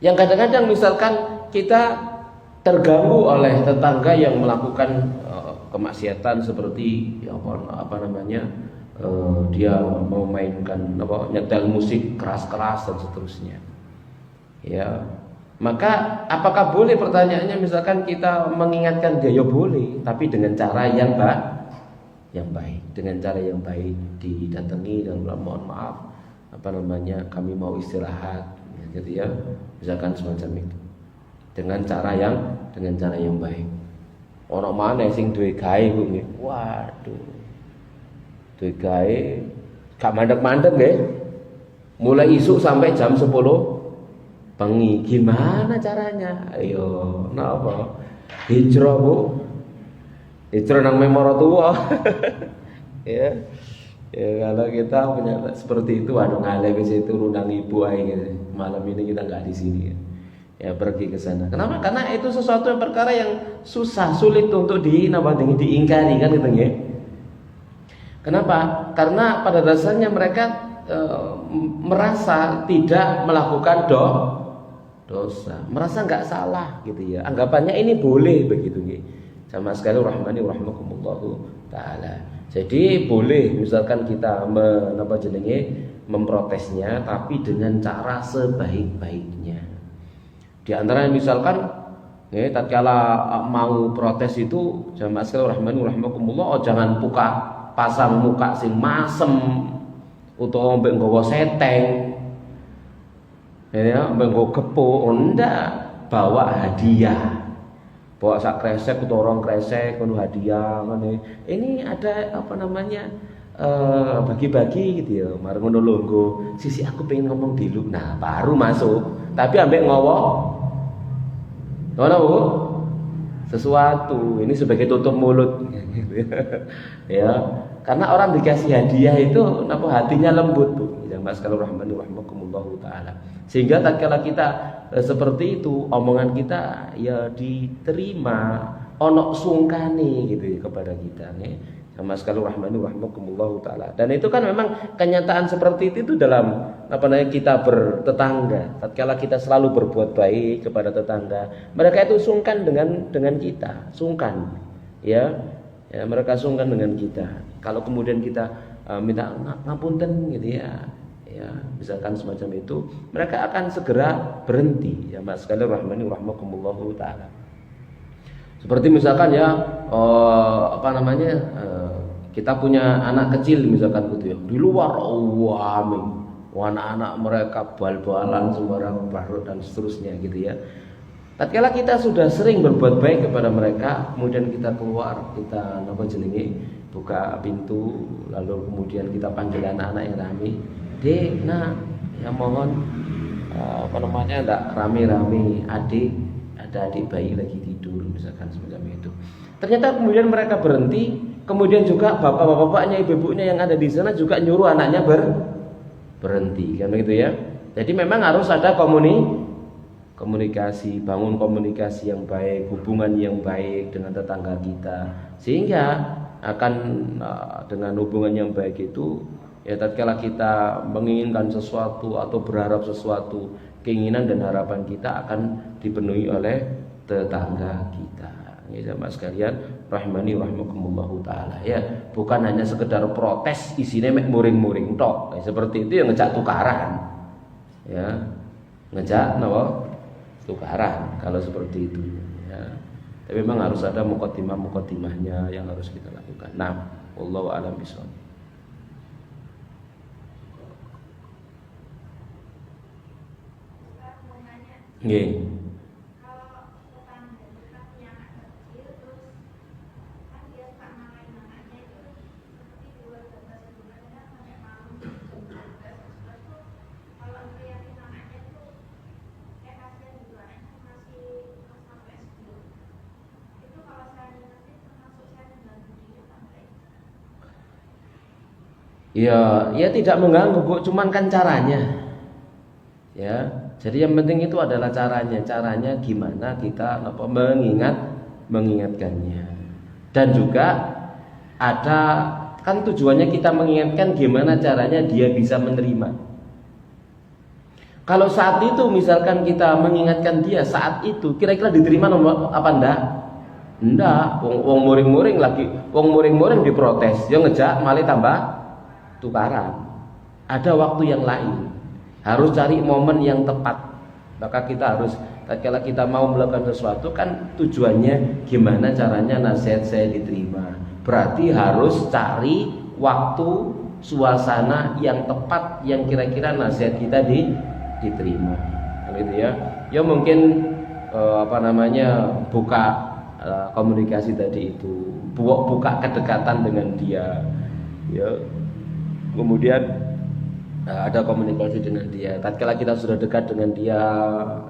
Yang kadang-kadang misalkan kita terganggu oleh tetangga yang melakukan kemaksiatan seperti dia memainkan nyetel musik keras-keras dan seterusnya. Ya, maka apakah boleh, pertanyaannya, misalkan kita mengingatkan dia? Ya boleh, tapi dengan cara yang baik, dengan cara yang baik, didatangi dan mohon maaf, kami mau istirahat, gitu ya, misalkan semacam itu, dengan cara yang baik. Orang mana sing duwe gawe kuwi, waduh, duwe gawe gak mandek-mandek nggih, mulai isuk sampai jam 10 bengi. Gimana caranya? Ayo, napa? Hijrah, Bu. Hijrah nang memoro tua. Ya. Ya kalau kita punya seperti itu, ngale ke situ undang ibu aja gitu. Malam ini kita nggak di sini ya. Ya pergi ke sana. Kenapa? Karena itu sesuatu yang perkara yang susah, sulit untuk diingkari kan gitu ya. Kenapa? Karena pada dasarnya mereka merasa tidak melakukan dosa, merasa nggak salah gitu ya. Anggapannya ini boleh begitu ya. Sama sekali rahmani rahmakumullahu taala. Jadi boleh misalkan kita memprotesnya, tapi dengan cara sebaik-baiknya. Di antaranya misalkan ya, tatkala mau protes itu, jamaah sekalian rahmani rahmakumullah, jangan pasang muka sing masem utawa mbek nggawa seteng. Ya, mbek nggawa gepuk, ndak, bawa hadiah. Bawa sak kresek atau orang kresek penuh hadiah ngene. Ini ada bagi-bagi gitu ya. Mari ngono longgo. Sisi aku pengen ngomong dulu. Nah, baru masuk. Tapi ambek ngowo. Ngono, Bu. Sesuatu. Ini sebagai tutup mulut. Ya. Karena orang dikasih hadiah itu hatinya lembut, Bu. Ya Mas kalau rahmani rahmakumullahu taala. Sehingga tatkala kita seperti itu, omongan kita ya diterima, ono sungkane gitu ya kepada kita nih. Sama sekali rahmani rahmakumullahu taala. Dan itu kan memang kenyataan seperti itu dalam kita bertetangga. Tatkala kita selalu berbuat baik kepada tetangga, mereka itu sungkan dengan kita, sungkan. Ya, mereka sungkan dengan kita. Kalau kemudian kita minta ngapunten gitu ya, misalkan semacam itu, mereka akan segera berhenti. Ya Mas sekalian rahmani rahmakumullahu taala. Seperti misalkan ya kita punya anak kecil misalkan gitu ya, di luar anak-anak mereka bal-balan sembarang barut dan seterusnya gitu ya. Tatkala kita sudah sering berbuat baik kepada mereka, kemudian kita keluar, kita buka pintu, lalu kemudian kita panggil anak-anak yang ramai, Dek, ya mohon enggak rame-rame, ada adik bayi lagi tidur misalkan semacam itu. Ternyata kemudian mereka berhenti, kemudian juga bapak-bapaknya, ibu-ibunya yang ada di sana juga nyuruh anaknya berhenti, kan begitu ya. Jadi memang harus ada komunikasi, bangun komunikasi yang baik, hubungan yang baik dengan tetangga kita, sehingga akan dengan hubungan yang baik itu ya, tatkala kita menginginkan sesuatu atau berharap sesuatu, keinginan dan harapan kita akan dipenuhi oleh tetangga kita. Ya jamaah sekalian rahmani rahmakumullahu taala ya, bukan hanya sekedar protes isinya mek muring-muring tok. Ya, seperti itu yang ngejak tukaran. Ya, ngejak tukaran kalau seperti itu ya. Tapi memang harus ada muqaddimah-muqaddimahnya yang harus kita lakukan. Nah, wallahu a'lam bishawab. Nggih. Kalau tetangga kita punya anak kecil, terus kan dia suka marahin anaknya itu seperti di luar batas sebenarnya sampai malam jam 12 tuh, kalau ngeliatin anaknya tuh kayak kasihan gitu, anaknya masih sampai SD. Itu kalau saya nanti termasuk saya mengganggu dia sampai. Ya tidak mengganggu, Bu, cuman kan caranya. Ya. Jadi yang penting itu adalah caranya. Caranya gimana kita mengingatkannya. Dan juga ada kan tujuannya kita mengingatkan gimana caranya dia bisa menerima. Kalau saat itu misalkan kita mengingatkan dia saat itu, kira-kira diterima apa enggak? Enggak. Wong muring-muring lagi, wong muring-muring diprotes, dia ngejak malah tambah tukaran. Ada waktu yang lain. Harus cari momen yang tepat. Maka kita harus, kalau kita mau melakukan sesuatu kan tujuannya gimana caranya nasihat saya diterima. Berarti harus cari waktu, suasana yang tepat yang kira-kira nasihat kita diterima. Gitu ya. Ya mungkin buka komunikasi tadi itu, buka kedekatan dengan dia. Ya. Kemudian ada komunikasi dengan dia. Tatkala kita sudah dekat dengan dia,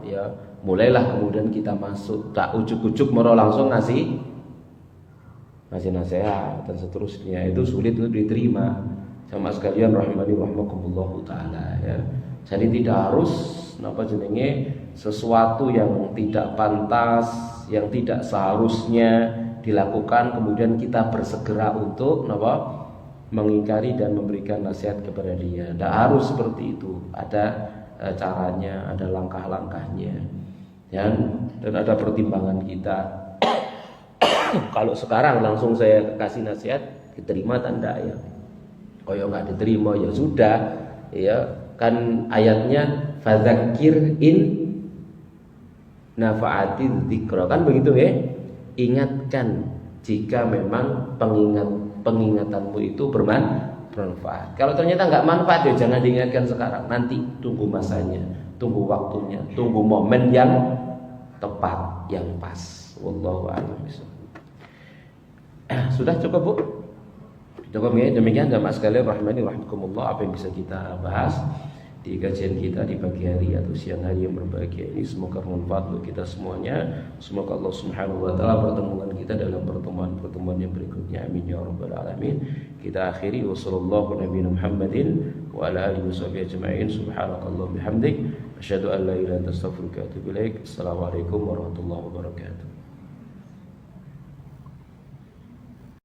ya mulailah kemudian kita masuk. Tak ujuk-ujuk moro langsung ngasih nasihat dan seterusnya. Itu sulit untuk diterima. Sama sekalian rahimani rahimakumullah taala ya. Jadi tidak harus sesuatu yang tidak pantas, yang tidak seharusnya dilakukan kemudian kita bersegera untuk mengingkari dan memberikan nasihat kepada dia. Tidak harus seperti itu. Ada caranya, ada langkah-langkahnya, dan ada pertimbangan kita. Kalau sekarang langsung saya kasih nasihat, diterima tanda ya. Kalau nggak diterima ya sudah, ya kan ayatnya fadzakir in nafa'ati dzikra, kan begitu ya. Ingatkan jika memang pengingatanmu itu bermanfaat. Kalau ternyata nggak manfaat ya jangan diingatkan sekarang. Nanti tunggu masanya, tunggu waktunya, tunggu momen yang tepat, yang pas. Wallahu a'lam bishawab. Sudah cukup Bu? Cukup ya. Demikian jamaah sekalian rahimani rahimakumullah apa yang bisa kita bahas di kajian kita di pagi hari atau siang hari yang berbahagia ini. Semoga bermanfaat untuk kita semuanya. Semoga Allah Subhanahu wa taala pertemuan kita dalam pertemuan yang berikutnya. Amin ya rabbal alamin. Kita akhiri wassallallahu nabiyana Muhammadin wa ala alihi washabihi ajma'in. Subhanakallah bihamdik asyhadu an la ilaha illa anta astaghfiruka wa atubu ilaik. Assalamualaikum warahmatullahi wabarakatuh.